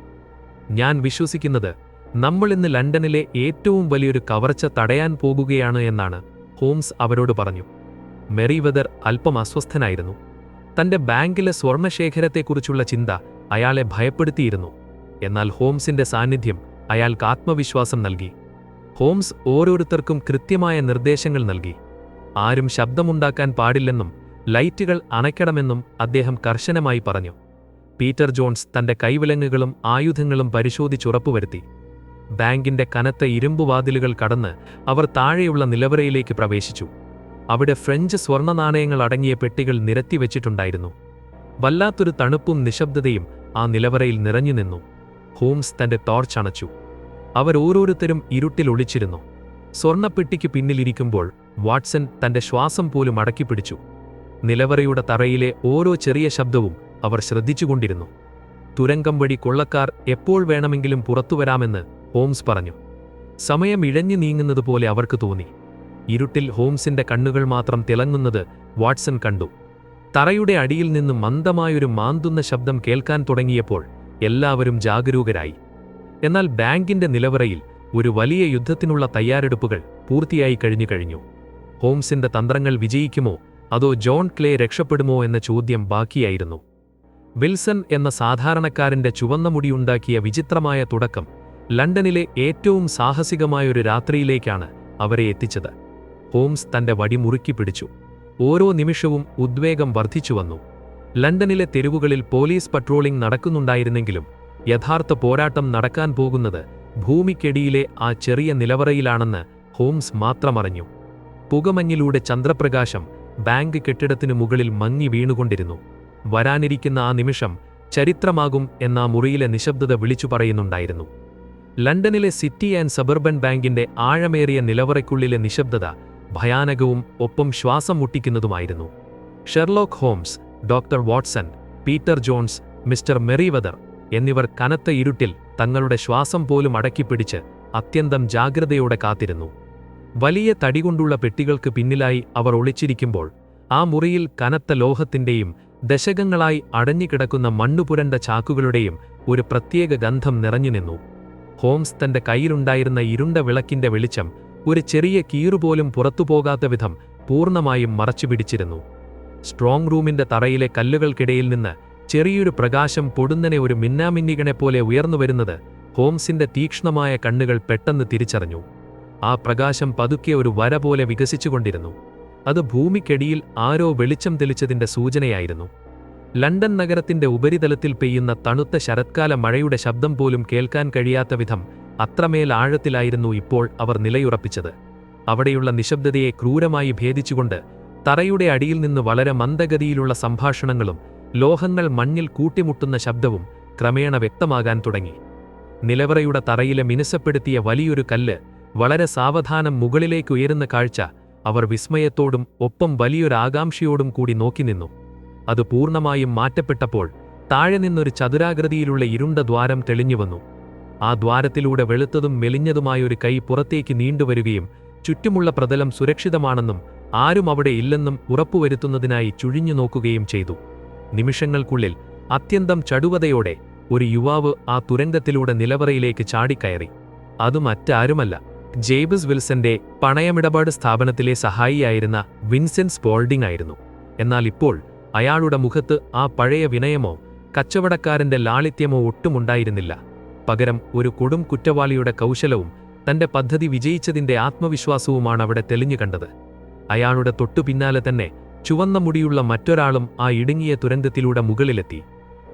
ഞാൻ വിശ്വസിക്കുന്നത് നമ്മൾ ഇന്ന് ലണ്ടനിലെ ഏറ്റവും വലിയൊരു കവർച്ച തടയാൻ പോകുകയാണ് എന്നാണ്, ഹോംസ് അവരോട് പറഞ്ഞു. മെറിവെദർ അല്പം അസ്വസ്ഥനായിരുന്നു. തന്റെ ബാങ്കിലെ സ്വർണശേഖരത്തെക്കുറിച്ചുള്ള ചിന്ത അയാളെ ഭയപ്പെടുത്തിയിരുന്നു. എന്നാൽ ഹോംസിന്റെ സാന്നിധ്യം അയാൾക്ക് ആത്മവിശ്വാസം നൽകി. ഹോംസ് ഓരോരുത്തർക്കും കൃത്യമായ നിർദ്ദേശങ്ങൾ നൽകി. ആരും ശബ്ദമുണ്ടാക്കാൻ പാടില്ലെന്നും ലൈറ്റുകൾ അണയ്ക്കണമെന്നും അദ്ദേഹം കർശനമായി പറഞ്ഞു. പീറ്റർ ജോൺസ് തന്റെ കൈവിലങ്ങുകളും ആയുധങ്ങളും പരിശോധിച്ചുറപ്പുവരുത്തി. ബാങ്കിന്റെ കനത്ത ഇരുമ്പുവാതിലുകൾ കടന്ന് അവർ താഴെയുള്ള നിലവറയിലേക്ക് പ്രവേശിച്ചു. അവിടെ ഫ്രഞ്ച് സ്വർണ്ണ നാണയങ്ങൾ അടങ്ങിയ പെട്ടികൾ നിരത്തിവെച്ചിട്ടുണ്ടായിരുന്നു. വല്ലാത്തൊരു തണുപ്പും നിശബ്ദതയും ആ നിലവറയിൽ നിറഞ്ഞുനിന്നു. ഹോംസ് തന്റെ ടോർച്ച് അണച്ചു. അവരോരോരുത്തരും ഇരുട്ടിൽ ഒളിച്ചിരുന്നു. സ്വർണ്ണപ്പെട്ടിക്ക് പിന്നിലിരിക്കുമ്പോൾ വാട്സൺ തന്റെ ശ്വാസം പോലും അടക്കിപ്പിടിച്ചു. നിലവറയുടെ തറയിലെ ഓരോ ചെറിയ ശബ്ദവും അവർ ശ്രദ്ധിച്ചുകൊണ്ടിരുന്നു. തുരങ്കം വഴി കൊള്ളക്കാർ എപ്പോൾ വേണമെങ്കിലും പുറത്തുവരാമെന്ന് ഹോംസ് പറഞ്ഞു. സമയം ഇഴഞ്ഞു നീങ്ങുന്നതുപോലെ അവർക്ക് തോന്നി. ഇരുട്ടിൽ ഹോംസിന്റെ കണ്ണുകൾ മാത്രം തിളങ്ങുന്നത് വാട്സൺ കണ്ടു. തറയുടെ അടിയിൽ നിന്ന് മന്ദമായൊരു മാന്തുന്ന ശബ്ദം കേൾക്കാൻ തുടങ്ങിയപ്പോൾ എല്ലാവരും ജാഗരൂകരായി. എന്നാൽ ബാങ്കിന്റെ നിലവറയിൽ ഒരു വലിയ യുദ്ധത്തിനുള്ള തയ്യാറെടുപ്പുകൾ പൂർത്തിയായി കഴിഞ്ഞു. ഹോംസിന്റെ തന്ത്രങ്ങൾ വിജയിക്കുമോ അതോ ജോൺ ക്ലേ രക്ഷപ്പെടുമോ എന്ന ചോദ്യം ബാക്കിയായിരുന്നു. വിൽസൺ എന്ന സാധാരണക്കാരന്റെ ചുവന്ന മുടിയുണ്ടാക്കിയ വിചിത്രമായ തുടക്കം ലണ്ടനിലെ ഏറ്റവും സാഹസികമായൊരു രാത്രിയിലേക്കാണ് അവരെ എത്തിച്ചത്. ഹോംസ് തന്റെ വടി മുറുക്കി പിടിച്ചു. ഓരോ നിമിഷവും ഉദ്വേഗം വർദ്ധിച്ചുവന്നു. ലണ്ടനിലെ തെരുവുകളിൽ പോലീസ് പട്രോളിംഗ് നടക്കുന്നുണ്ടായിരുന്നെങ്കിലും യഥാർത്ഥ പോരാട്ടം നടക്കാൻ പോകുന്നത് ഭൂമിക്കടിയിലെ ആ ചെറിയ നിലവറയിലാണെന്ന് ഹോംസ് മാത്രമറിഞ്ഞു. പുകമഞ്ഞിലൂടെ ചന്ദ്രപ്രകാശം ബാങ്ക് കെട്ടിടത്തിനു മുകളിൽ മങ്ങി വീണുകൊണ്ടിരുന്നു. വരാനിരിക്കുന്ന ആ നിമിഷം ചരിത്രമാകും എന്ന ആ മുറിയിലെ നിശബ്ദത വിളിച്ചു പറയുന്നുണ്ടായിരുന്നു. ലണ്ടനിലെ സിറ്റി ആൻഡ് സബർബൻ ബാങ്കിന്റെ ആഴമേറിയ നിലവറയ്ക്കുള്ളിലെ നിശബ്ദത ഭയാനകവും ഒപ്പം ശ്വാസം മുട്ടിക്കുന്നതുമായിരുന്നു. Sherlock Holmes, doctor Watson, Peter Jones, mister Merryweather എന്നിവർ കനത്ത ഇരുട്ടിൽ തങ്ങളുടെ ശ്വാസം പോലും അടക്കിപ്പിടിച്ച് അത്യന്തം ജാഗ്രതയോടെ കാത്തിരുന്നു. വലിയ തടികൊണ്ടുള്ള പെട്ടികൾക്ക് പിന്നിലായി അവർ ഒളിച്ചിരിക്കുമ്പോൾ ആ മുറിയിൽ കനത്ത ലോഹത്തിന്റെയും ദശകങ്ങളായി അടഞ്ഞുകിടക്കുന്ന മണ്ണുപുരണ്ട ചാക്കുകളുടെയും ഒരു പ്രത്യേക ഗന്ധം നിറഞ്ഞുനിന്നു. ഹോംസ് തന്റെ കയ്യിലുണ്ടായിരുന്ന ഇരുണ്ട വിളക്കിന്റെ വെളിച്ചം ഒരു ചെറിയ കീറുപോലും പുറത്തുപോകാത്ത വിധം പൂർണ്ണമായും മറച്ചുപിടിച്ചിരുന്നു. സ്ട്രോങ് റൂമിന്റെ തറയിലെ കല്ലുകൾക്കിടയിൽ നിന്ന് ചെറിയൊരു പ്രകാശം പൊടുന്നനെ ഒരു മിന്നാമിന്നികനെപ്പോലെ ഉയർന്നുവരുന്നത് ഹോംസിന്റെ തീക്ഷ്ണമായ കണ്ണുകൾ പെട്ടെന്ന് തിരിച്ചറിഞ്ഞു. ആ പ്രകാശം പതുക്കെ ഒരു വര പോലെ വികസിച്ചുകൊണ്ടിരുന്നു. അത് ഭൂമിക്കടിയിൽ ആരോ വെളിച്ചം തെളിച്ചതിന്റെ സൂചനയായിരുന്നു. ലണ്ടൻ നഗരത്തിന്റെ ഉപരിതലത്തിൽ പെയ്യുന്ന തണുത്ത ശരത്കാല മഴയുടെ ശബ്ദം പോലും കേൾക്കാൻ കഴിയാത്ത വിധം അത്രമേൽ ആഴത്തിലായിരുന്നു ഇപ്പോൾ അവർ നിലയുറപ്പിച്ചത്. അവിടെയുള്ള നിശബ്ദതയെ ക്രൂരമായി ഭേദിച്ചുകൊണ്ട് തറയുടെ അടിയിൽ നിന്ന് വളരെ മന്ദഗതിയിലുള്ള സംഭാഷണങ്ങളും ലോഹങ്ങൾ മണ്ണിൽ കൂട്ടിമുട്ടുന്ന ശബ്ദവും ക്രമേണ വ്യക്തമാകാൻ തുടങ്ങി. നിലവറയുടെ തറയിലെ മിനുസപ്പെടുത്തിയ വലിയൊരു കല്ല് വളരെ സാവധാനം മുകളിലേക്ക് ഉയരുന്ന കാഴ്ച അവർ വിസ്മയത്തോടും ഒപ്പം വലിയൊരു ആകാംക്ഷയോടും കൂടി നോക്കി നിന്നു. അത് പൂർണ്ണമായും മാറ്റപ്പെട്ടപ്പോൾ താഴെ നിന്നൊരു ചതുരാകൃതിയിലുള്ള ഇരുണ്ട ദ്വാരം തെളിഞ്ഞുവന്നു. ആ ദ്വാരത്തിലൂടെ വെളുത്തതും മെലിഞ്ഞതുമായൊരു കൈ പുറത്തേക്ക് നീണ്ടുവരികയും ചുറ്റുമുള്ള പ്രതലം സുരക്ഷിതമാണെന്നും ആരും അവിടെ ഇല്ലെന്നും ഉറപ്പുവരുത്തുന്നതിനായി ചുഴിഞ്ഞു നോക്കുകയും ചെയ്തു. നിമിഷങ്ങൾക്കുള്ളിൽ അത്യന്തം ചടുവതയോടെ ഒരു യുവാവ് ആ തുരങ്കത്തിലൂടെ നിലവറയിലേക്ക് ചാടിക്കയറി. അത് മറ്റാരുമല്ല, ജെയിംസ് വിൽസന്റെ പണയമിടപാട് സ്ഥാപനത്തിലെ സഹായിയായിരുന്ന വിൻസെന്റ് സ്പോൾഡിംഗ് ആയിരുന്നു. എന്നാൽ ഇപ്പോൾ അയാളുടെ മുഖത്ത് ആ പഴയ വിനയമോ കച്ചവടക്കാരന്റെ ലാളിത്യമോ ഒട്ടുമുണ്ടായിരുന്നില്ല. പകരം ഒരു കൊടും കുറ്റവാളിയുടെ കൗശലവും തന്റെ പദ്ധതി വിജയിച്ചതിന്റെ ആത്മവിശ്വാസവുമാണ് അവിടെ തെളിഞ്ഞു കണ്ടത്. അയാളുടെ തൊട്ടു പിന്നാലെ തന്നെ ചുവന്ന മുടിയുള്ള മറ്റൊരാളും ആ ഇടുങ്ങിയ തുരങ്കത്തിലൂടെ മുകളിലെത്തി.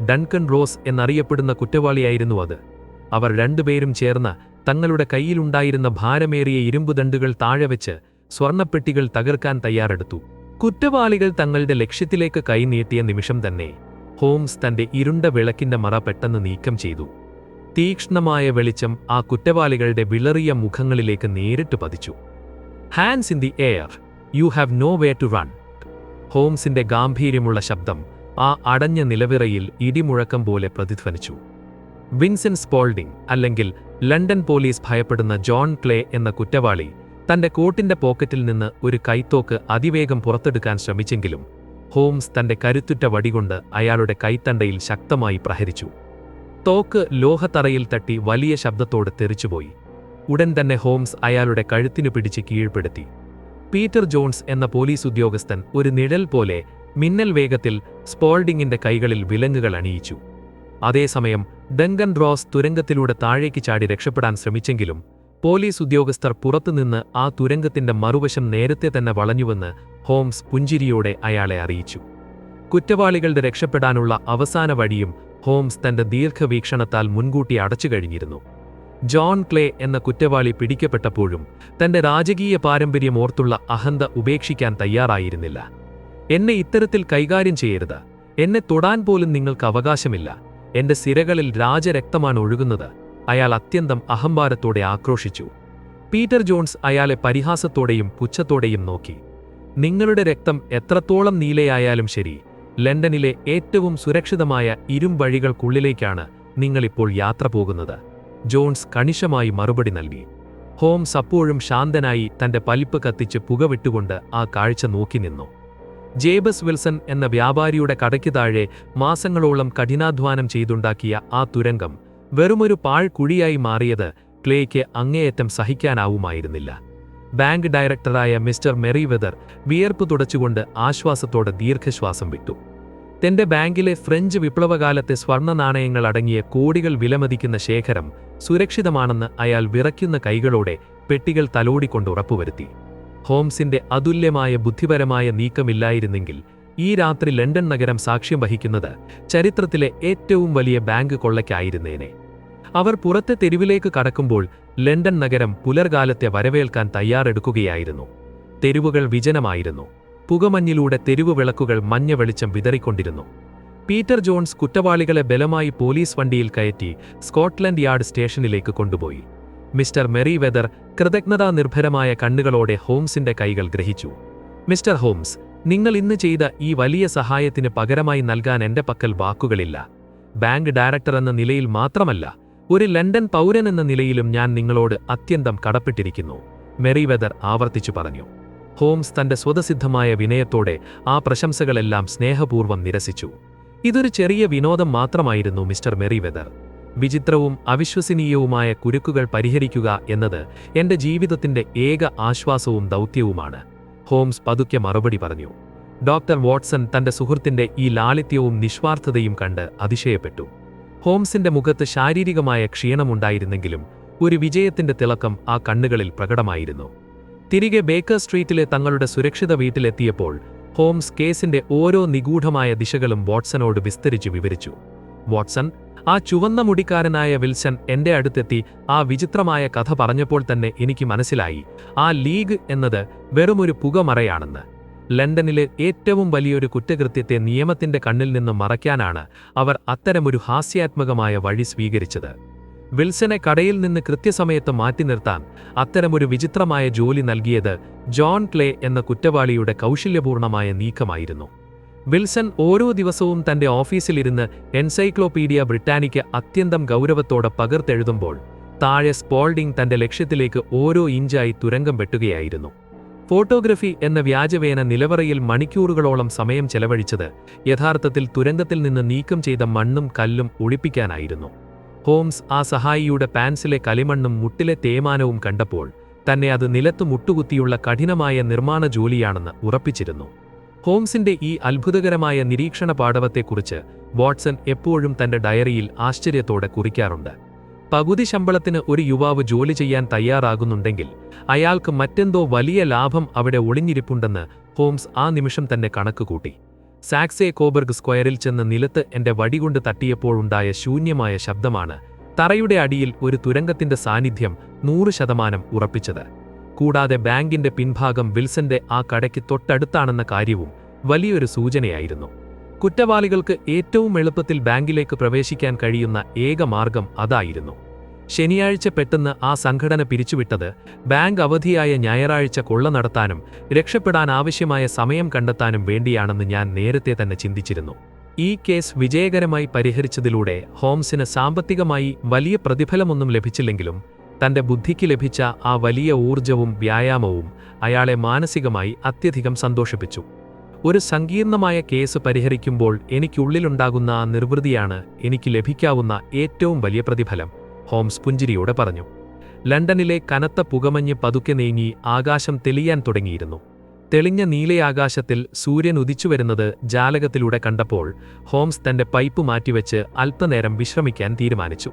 ഡൺകൻ റോസ് എന്നറിയപ്പെടുന്ന കുറ്റവാളിയായിരുന്നു അത്. അവർ രണ്ടുപേരും ചേർന്ന് തങ്ങളുടെ കയ്യിലുണ്ടായിരുന്ന ഭാരമേറിയ ഇരുമ്പുദണ്ടുകൾ താഴെ വെച്ച് സ്വർണ്ണപ്പെട്ടികൾ തകർക്കാൻ തയ്യാറെടുത്തു. കുറ്റവാളികൾ തങ്ങളുടെ ലക്ഷ്യത്തിലേക്ക് കൈനീട്ടിയ നിമിഷം തന്നെ ഹോംസ് തന്റെ ഇരുണ്ട വിളക്കിന്റെ മറ പെട്ടെന്ന് നീക്കം ചെയ്തു. തീക്ഷ്ണമായ വെളിച്ചം ആ കുറ്റവാളികളുടെ വിളറിയ മുഖങ്ങളിലേക്ക് നേരിട്ട് പതിച്ചു. Hands in the air, you have no way to run. ഹോംസിന്റെ ഗാംഭീര്യമുള്ള ശബ്ദം ആ അടഞ്ഞ നിലവിറയിൽ ഇടിമുഴക്കം പോലെ പ്രതിധ്വനിച്ചു. വിൻസെന്റ് സ്പോൾഡിംഗ്, അല്ലെങ്കിൽ ലണ്ടൻ പോലീസ് ഭയപ്പെടുന്ന ജോൺ ക്ലേ എന്ന കുറ്റവാളി തന്റെ കോട്ടിന്റെ പോക്കറ്റിൽ നിന്ന് ഒരു കൈത്തോക്ക് അതിവേഗം പുറത്തെടുക്കാൻ ശ്രമിച്ചെങ്കിലും ഹോംസ് തന്റെ കരുത്തുറ്റ വടികൊണ്ട് അയാളുടെ കൈത്തണ്ടയിൽ ശക്തമായി പ്രഹരിച്ചു. തോക്ക് ലോഹത്തറയിൽ തട്ടി വലിയ ശബ്ദത്തോടെ തെറിച്ചുപോയി. ഉടൻ തന്നെ ഹോംസ് അയാളുടെ കഴുത്തിനു പിടിച്ച് കീഴ്പ്പെടുത്തി. പീറ്റർ ജോൺസ് എന്ന പോലീസ് ഉദ്യോഗസ്ഥൻ ഒരു നിഴൽ പോലെ മിന്നൽ വേഗത്തിൽ സ്പോൾഡിങ്ങിന്റെ കൈകളിൽ വിലങ്ങുകൾ അണിയിച്ചു. അതേസമയം ഡങ്കൻ റോസ് തുരങ്കത്തിലൂടെ താഴേക്ക് ചാടി രക്ഷപ്പെടാൻ ശ്രമിച്ചെങ്കിലും പോലീസ് ഉദ്യോഗസ്ഥർ പുറത്തുനിന്ന് ആ തുരങ്കത്തിന്റെ മറുവശം നേരത്തെ തന്നെ വളഞ്ഞുവെന്ന് ഹോംസ് പുഞ്ചിരിയോടെ അയാളെ അറിയിച്ചു. കുറ്റവാളികളുടെ രക്ഷപ്പെടാനുള്ള അവസാന വഴിയും ഹോംസ് തന്റെ ദീർഘവീക്ഷണത്താൽ മുൻകൂട്ടി അടച്ചു കഴിഞ്ഞിരുന്നു. ജോൺ ക്ലേ എന്ന കുറ്റവാളി പിടിക്കപ്പെട്ടപ്പോഴും തന്റെ രാജകീയ പാരമ്പര്യം ഓർത്തുള്ള അഹന്ത ഉപേക്ഷിക്കാൻ തയ്യാറായിരുന്നില്ല. എന്നെ ഇത്തരത്തിൽ കൈകാര്യം ചെയ്യരുത്, എന്നെ തൊടാൻ പോലും നിങ്ങൾക്ക് അവകാശമില്ല, എന്റെ സിരകളിൽ രാജരക്തമാണ് ഒഴുകുന്നത്, അയാൾ അത്യന്തം അഹംഭാരത്തോടെ ആക്രോശിച്ചു. പീറ്റർ ജോൺസ് അയാളെ പരിഹാസത്തോടെയും പുച്ഛത്തോടെയും നോക്കി. നിങ്ങളുടെ രക്തം എത്രത്തോളം നീലയായാലും ശരി, ലണ്ടനിലെ ഏറ്റവും സുരക്ഷിതമായ ഇരുംവഴികൾക്കുള്ളിലേക്കാണ് നിങ്ങളിപ്പോൾ യാത്ര പോകുന്നത്, ജോൺസ് കണിശമായി മറുപടി നൽകി. ഹോംസ് അപ്പോഴും ശാന്തനായി തന്റെ പലിപ്പ് കത്തിച്ച് പുകവിട്ടുകൊണ്ട് ആ കാഴ്ച നോക്കി നിന്നു. ജേബസ് വിൽസൺ എന്ന വ്യാപാരിയുടെ കടയ്ക്ക് താഴെ മാസങ്ങളോളം കഠിനാധ്വാനം ചെയ്തുണ്ടാക്കിയ ആ തുരങ്കം വെറുമൊരു പാഴ്കുഴിയായി മാറിയത് ക്ലേയ്ക്ക് അങ്ങേയറ്റം സഹിക്കാനാവുമായിരുന്നില്ല. ബാങ്ക് ഡയറക്ടറായ മിസ്റ്റർ മെറിവെതർ വിയർപ്പ് തുടച്ചുകൊണ്ട് ആശ്വാസത്തോടെ ദീർഘശ്വാസം വിട്ടു. തന്റെ ബാങ്കിലെ ഫ്രഞ്ച് വിപ്ലവകാലത്തെ സ്വർണ്ണ നാണയങ്ങൾ അടങ്ങിയ കോടികൾ വിലമതിക്കുന്ന ശേഖരം സുരക്ഷിതമാണെന്ന് അയാൾ വിറയ്ക്കുന്ന കൈകളോടെ പെട്ടികൾ തലോടിക്കൊണ്ട് ഉറപ്പുവരുത്തി. ഹോംസിന്റെ അതുല്യമായ ബുദ്ധിപരമായ നീക്കമില്ലായിരുന്നെങ്കിൽ ഈ രാത്രി ലണ്ടൻ നഗരം സാക്ഷ്യം വഹിക്കുന്നത് ചരിത്രത്തിലെ ഏറ്റവും വലിയ ബാങ്ക് കൊള്ളയ്ക്കായിരുന്നേനെ. അവർ പുറത്തെ തെരുവിലേക്ക് കടക്കുമ്പോൾ ലണ്ടൻ നഗരം പുലർകാലത്തെ വരവേൽക്കാൻ തയ്യാറെടുക്കുകയായിരുന്നു. തെരുവുകൾ വിജനമായിരുന്നു. പുകമഞ്ഞിലൂടെ തെരുവു വിളക്കുകൾ മഞ്ഞ വെളിച്ചം വിതറിക്കൊണ്ടിരുന്നു. പീറ്റർ ജോൺസ് കുറ്റവാളികളെ ബലമായി പോലീസ് വണ്ടിയിൽ കയറ്റി സ്കോട്ട്ലൻഡ് യാർഡ് സ്റ്റേഷനിലേക്ക് കൊണ്ടുപോയി. മിസ്റ്റർ മെറിവെതർ കൃതജ്ഞതാനിർഭരമായ കണ്ണുകളോടെ ഹോംസിന്റെ കൈകൾ ഗ്രഹിച്ചു. മിസ്റ്റർ ഹോംസ്, നിങ്ങൾ ഇന്ന് ചെയ്ത ഈ വലിയ സഹായത്തിന് പകരമായി നൽകാൻ എന്റെ പക്കൽ വാക്കുകളില്ല. ബാങ്ക് ഡയറക്ടർ എന്ന നിലയിൽ മാത്രമല്ല, ഒരു ലണ്ടൻ പൗരൻ എന്ന നിലയിലും ഞാൻ നിങ്ങളോട് അത്യന്തം കടപ്പെട്ടിരിക്കുന്നു, മെറിവെതർ ആവർത്തിച്ചു പറഞ്ഞു. ഹോംസ് തന്റെ സ്വതസിദ്ധമായ വിനയത്തോടെ ആ പ്രശംസകളെല്ലാം സ്നേഹപൂർവ്വം നിരസിച്ചു. ഇതൊരു ചെറിയ വിനോദം മാത്രമായിരുന്നു മിസ്റ്റർ മെറിവെതർ. വിചിത്രവും അവിശ്വസനീയവുമായ കുരുക്കുകൾ പരിഹരിക്കുക എന്നത് എന്റെ ജീവിതത്തിന്റെ ഏക ആശ്വാസവും ദൗത്യവുമാണ്, ഹോംസ് പതുക്കെ മറുപടി പറഞ്ഞു. ഡോക്ടർ വാട്സൺ തന്റെ സുഹൃത്തിന്റെ ഈ ലാളിത്യവും നിസ്വാർത്ഥതയും കണ്ട് അതിശയപ്പെട്ടു. ഹോംസിന്റെ മുഖത്ത് ശാരീരികമായ ക്ഷീണമുണ്ടായിരുന്നെങ്കിലും ഒരു വിജയത്തിന്റെ തിളക്കം ആ കണ്ണുകളിൽ പ്രകടമായിരുന്നു. തിരികെ ബേക്കർ സ്ട്രീറ്റിലെ തങ്ങളുടെ സുരക്ഷിത വീട്ടിലെത്തിയപ്പോൾ ഹോംസ് കേസിന്റെ ഓരോ നിഗൂഢമായ ദിശകളും വാട്സനോട് വിസ്തരിച്ചു വിവരിച്ചു. വാട്സൺ, ആ ചുവന്ന മുടിക്കാരനായ വിൽസൺ എന്റെ അടുത്തെത്തി ആ വിചിത്രമായ കഥ പറഞ്ഞപ്പോൾ തന്നെ എനിക്ക് മനസ്സിലായി, ആ ലീഗ് എന്നത് വെറുമൊരു പുകമറയാണെന്ന്. ലണ്ടനിലെ ഏറ്റവും വലിയൊരു കുറ്റകൃത്യത്തെ നിയമത്തിന്റെ കണ്ണിൽ നിന്ന് മറയ്ക്കാനാണ് അവർ അത്തരമൊരു ഹാസ്യാത്മകമായ വഴി സ്വീകരിച്ചത്. വിൽസനെ കടയിൽ നിന്ന് കൃത്യസമയത്ത് മാറ്റി നിർത്താൻ അത്തരമൊരു വിചിത്രമായ ജോലി നൽകിയത് ജോൺ ക്ലേ എന്ന കുറ്റവാളിയുടെ കൗശല്യപൂർണമായ നീക്കമായിരുന്നു. വിൽസൺ ഓരോ ദിവസവും തന്റെ ഓഫീസിലിരുന്ന് എൻസൈക്ലോപീഡിയ ബ്രിട്ടാനിക്ക് അത്യന്തം ഗൗരവത്തോടെ പകർത്തെഴുതുമ്പോൾ താഴെ സ്പോൾഡിംഗ് തന്റെ ലക്ഷ്യത്തിലേക്ക് ഓരോ ഇഞ്ചായി തുരങ്കം വെട്ടുകയായിരുന്നു. ഫോട്ടോഗ്രഫി എന്ന വ്യാജവേന നിലവറയിൽ മണിക്കൂറുകളോളം സമയം ചെലവഴിച്ചത് യഥാർത്ഥത്തിൽ തുരങ്കത്തിൽ നിന്ന് നീക്കം ചെയ്ത മണ്ണും കല്ലും ഒളിപ്പിക്കാനായിരുന്നു. ഹോംസ് ആ സഹായിയുടെ പാൻസിലെ കളിമണ്ണും മുട്ടിലെ തേയ്മാനവും കണ്ടപ്പോൾ തന്നെ അത് നിലത്തു മുട്ടുകുത്തിയുള്ള കഠിനമായ നിർമ്മാണ ജോലിയാണെന്ന് ഉറപ്പിച്ചിരുന്നു. ഹോംസിന്റെ ഈ അത്ഭുതകരമായ നിരീക്ഷണ പാടവത്തെക്കുറിച്ച് വാട്സൺ എപ്പോഴും തന്റെ ഡയറിയിൽ ആശ്ചര്യത്തോടെ കുറിക്കാറുണ്ട്. പകുതി ശമ്പളത്തിന് ഒരു യുവാവ് ജോലി ചെയ്യാൻ തയ്യാറാകുന്നുണ്ടെങ്കിൽ അയാൾക്ക് മറ്റെന്തോ വലിയ ലാഭം അവിടെ ഒളിഞ്ഞിരിപ്പുണ്ടെന്ന് ഹോംസ് ആ നിമിഷം തന്നെ കണക്കുകൂട്ടി. സാക്സേ കോബർഗ് സ്ക്വയറിൽ ചെന്ന് നിലത്ത് എന്റെ വടികൊണ്ട് തട്ടിയപ്പോഴുണ്ടായ ശൂന്യമായ ശബ്ദമാണ് തറയുടെ അടിയിൽ ഒരു തുരങ്കത്തിന്റെ സാന്നിധ്യം 100% ഉറപ്പിച്ചത്. കൂടാതെ ബാങ്കിന്റെ പിൻഭാഗം വിൽസന്റെ ആ കടയ്ക്ക് തൊട്ടടുത്താണെന്ന കാര്യവും വലിയൊരു സൂചനയായിരുന്നു. കുറ്റവാളികൾക്ക് ഏറ്റവും എളുപ്പത്തിൽ ബാങ്കിലേക്ക് പ്രവേശിക്കാൻ കഴിയുന്ന ഏക മാർഗം അതായിരുന്നു. ശനിയാഴ്ച പെട്ടെന്ന് ആ സംഘടന പിരിച്ചുവിട്ടത് ബാങ്ക് അവധിയായ ഞായറാഴ്ച കൊള്ള നടത്താനും രക്ഷപ്പെടാൻ ആവശ്യമായ സമയം കണ്ടെത്താനും വേണ്ടിയാണെന്ന് ഞാൻ നേരത്തെ തന്നെ ചിന്തിച്ചിരുന്നു. ഈ കേസ് വിജയകരമായി പരിഹരിച്ചതിലൂടെ ഹോംസിന് സാമ്പത്തികമായി വലിയ പ്രതിഫലമൊന്നും ലഭിച്ചില്ലെങ്കിലും തന്റെ ബുദ്ധിക്ക് ലഭിച്ച ആ വലിയ ഊർജവും വ്യായാമവും അയാളെ മാനസികമായി അത്യധികം സന്തോഷിപ്പിച്ചു. ഒരു സങ്കീർണമായ കേസ് പരിഹരിക്കുമ്പോൾ എനിക്കുള്ളിലുണ്ടാകുന്ന ആ നിർവൃതിയാണ് എനിക്ക് ലഭിക്കാവുന്ന ഏറ്റവും വലിയ പ്രതിഫലം, ഹോംസ് പുഞ്ചിരിയോടെ പറഞ്ഞു. ലണ്ടനിലെ കനത്ത പുകമഞ്ഞ് പതുക്കെ നീങ്ങി ആകാശം തെളിയാൻ തുടങ്ങിയിരുന്നു. തെളിഞ്ഞ നീലയാകാശത്തിൽ സൂര്യൻ ഉദിച്ചുവരുന്നത് ജാലകത്തിലൂടെ കണ്ടപ്പോൾ ഹോംസ് തന്റെ പൈപ്പ് മാറ്റിവെച്ച് അല്പനേരം വിശ്രമിക്കാൻ തീരുമാനിച്ചു.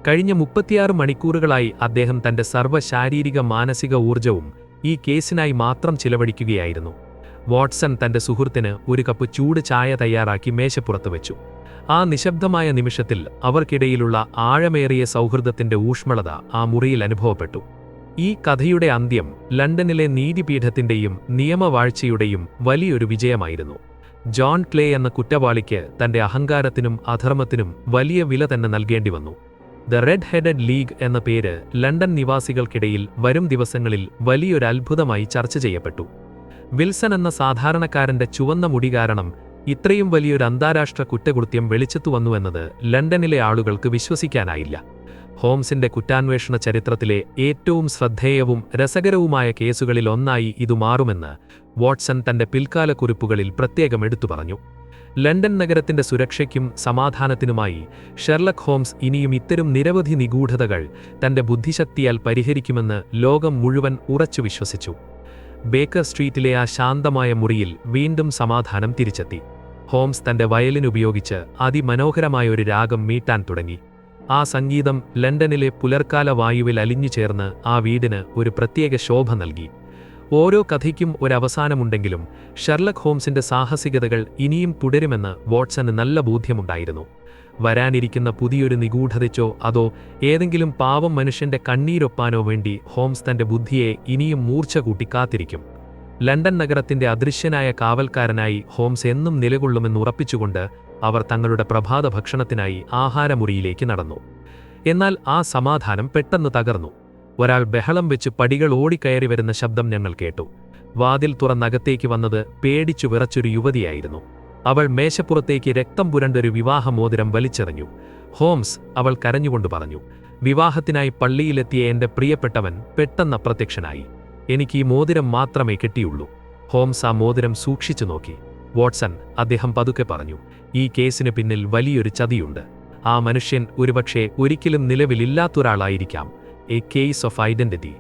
കഴിഞ്ഞ 36 മണിക്കൂറുകളായി അദ്ദേഹം തന്റെ സർവ്വ ശാരീരിക മാനസിക ഊർജവും ഈ കേസിനായി മാത്രം ചിലവഴിക്കുകയായിരുന്നു. വാട്സൺ തന്റെ സുഹൃത്തിന് ഒരു കപ്പ് ചൂട് ചായ തയ്യാറാക്കി മേശപ്പുറത്ത് വെച്ചു. ആ നിശബ്ദമായ നിമിഷത്തിൽ അവർക്കിടയിലുള്ള ആഴമേറിയ സൗഹൃദത്തിന്റെ ഊഷ്മളത ആ മുറിയിൽ അനുഭവപ്പെട്ടു. ഈ കഥയുടെ അന്ത്യം ലണ്ടനിലെ നീതിപീഠത്തിന്റെയും നിയമവാഴ്ചയുടെയും വലിയൊരു വിജയമായിരുന്നു. ജോൺ ക്ലേ എന്ന കുറ്റവാളിക്ക് തന്റെ അഹങ്കാരത്തിനും അധർമ്മത്തിനും വലിയ വില തന്നെ നൽകേണ്ടി വന്നു. ദ റെഡ് ഹെഡഡ് ലീഗ് എന്ന പേര് ലണ്ടൻ നിവാസികൾക്കിടയിൽ വരും ദിവസങ്ങളിൽ വലിയൊരു അത്ഭുതമായി ചർച്ച ചെയ്യപ്പെട്ടു. വിൽസൺ എന്ന സാധാരണക്കാരന്റെ ചുവന്ന മുടി കാരണം ഇത്രയും വലിയൊരു അന്താരാഷ്ട്ര കുറ്റകൃത്യം വെളിച്ചത്തു വന്നുവെന്നത് ലണ്ടനിലെ ആളുകൾക്ക് വിശ്വസിക്കാനായില്ല. ഹോംസിന്റെ കുറ്റാന്വേഷണ ചരിത്രത്തിലെ ഏറ്റവും ശ്രദ്ധേയവും രസകരവുമായ കേസുകളിൽ ഒന്നായി ഇതു മാറുമെന്ന് വാട്സൺ തന്റെ പിൽക്കാല കുറിപ്പുകളിൽ പ്രത്യേകം എടുത്തു പറഞ്ഞു. ലണ്ടൻ നഗരത്തിന്റെ സുരക്ഷയ്ക്കും സമാധാനത്തിനുമായി ഷെർലക് ഹോംസ് ഇനിയും ഇത്തരം നിരവധി നിഗൂഢതകൾ തന്റെ ബുദ്ധിശക്തിയാൽ പരിഹരിക്കുമെന്ന് ലോകം മുഴുവൻ ഉറച്ചു വിശ്വസിച്ചു. ബേക്കർ സ്ട്രീറ്റിലെ ആ ശാന്തമായ മുറിയിൽ വീണ്ടും സമാധാനം തിരിച്ചെത്തി. ഹോംസ് തന്റെ വയലിൻ ഉപയോഗിച്ച് അതിമനോഹരമായ ഒരു രാഗം മീട്ടാൻ തുടങ്ങി. ആ സംഗീതം ലണ്ടനിലെ പുലർക്കാല വായുവിൽ അലിഞ്ഞു ചേർന്ന് ആ വീടിന് ഒരു പ്രത്യേക ശോഭ നൽകി. ഓരോ കഥയ്ക്കും ഒരവസാനമുണ്ടെങ്കിലും ഷെർലക് ഹോംസിന്റെ സാഹസികതകൾ ഇനിയും തുടരുമെന്ന് വാട്സന് നല്ല ബോധ്യമുണ്ടായിരുന്നു. വരാനിരിക്കുന്ന പുതിയൊരു നിഗൂഢതയ്ക്കോ അതോ ഏതെങ്കിലും പാവം മനുഷ്യന്റെ കണ്ണീരൊപ്പാനോ വേണ്ടി ഹോംസ് തന്റെ ബുദ്ധിയെ ഇനിയും മൂർച്ച കൂട്ടി കാത്തിരിക്കും. ലണ്ടൻ നഗരത്തിന്റെ അദൃശ്യനായ കാവൽക്കാരനായി ഹോംസ് എന്നും നിലകൊള്ളുമെന്ന് ഉറപ്പിച്ചുകൊണ്ട് അവർ തങ്ങളുടെ പ്രഭാത ഭക്ഷണത്തിനായി ആഹാരമുറിയിലേക്ക് നടന്നു. എന്നാൽ ആ സമാധാനം പെട്ടെന്ന് തകർന്നു. ഒരാൾ ബഹളം വെച്ച് പടികൾ ഓടിക്കയറി വരുന്ന ശബ്ദം ഞങ്ങൾ കേട്ടു. വാതിൽ തുറന്നകത്തേക്ക് വന്നത് പേടിച്ചു വിറച്ചൊരു യുവതിയായിരുന്നു. അവൾ മേശപ്പുറത്തേക്ക് രക്തം പുരണ്ടൊരു വിവാഹമോതിരം വലിച്ചെറിഞ്ഞു. ഹോംസ്, അവൾ കരഞ്ഞുകൊണ്ട് പറഞ്ഞു, വിവാഹത്തിനായി പള്ളിയിലെത്തിയ എന്റെ പ്രിയപ്പെട്ടവൻ പെട്ടെന്ന് അപ്രത്യക്ഷനായി. എനിക്ക് ഈ മോതിരം മാത്രമേ കിട്ടിയുള്ളൂ. ഹോംസ് ആ മോതിരം സൂക്ഷിച്ചു നോക്കി. വാട്സൺ, അദ്ദേഹം പതുക്കെ പറഞ്ഞു, ഈ കേസിന് പിന്നിൽ വലിയൊരു ചതിയുണ്ട്. ആ മനുഷ്യൻ ഒരുപക്ഷെ ഒരിക്കലും നിലവിലില്ലാത്തൊരാളായിരിക്കാം. A case of identity.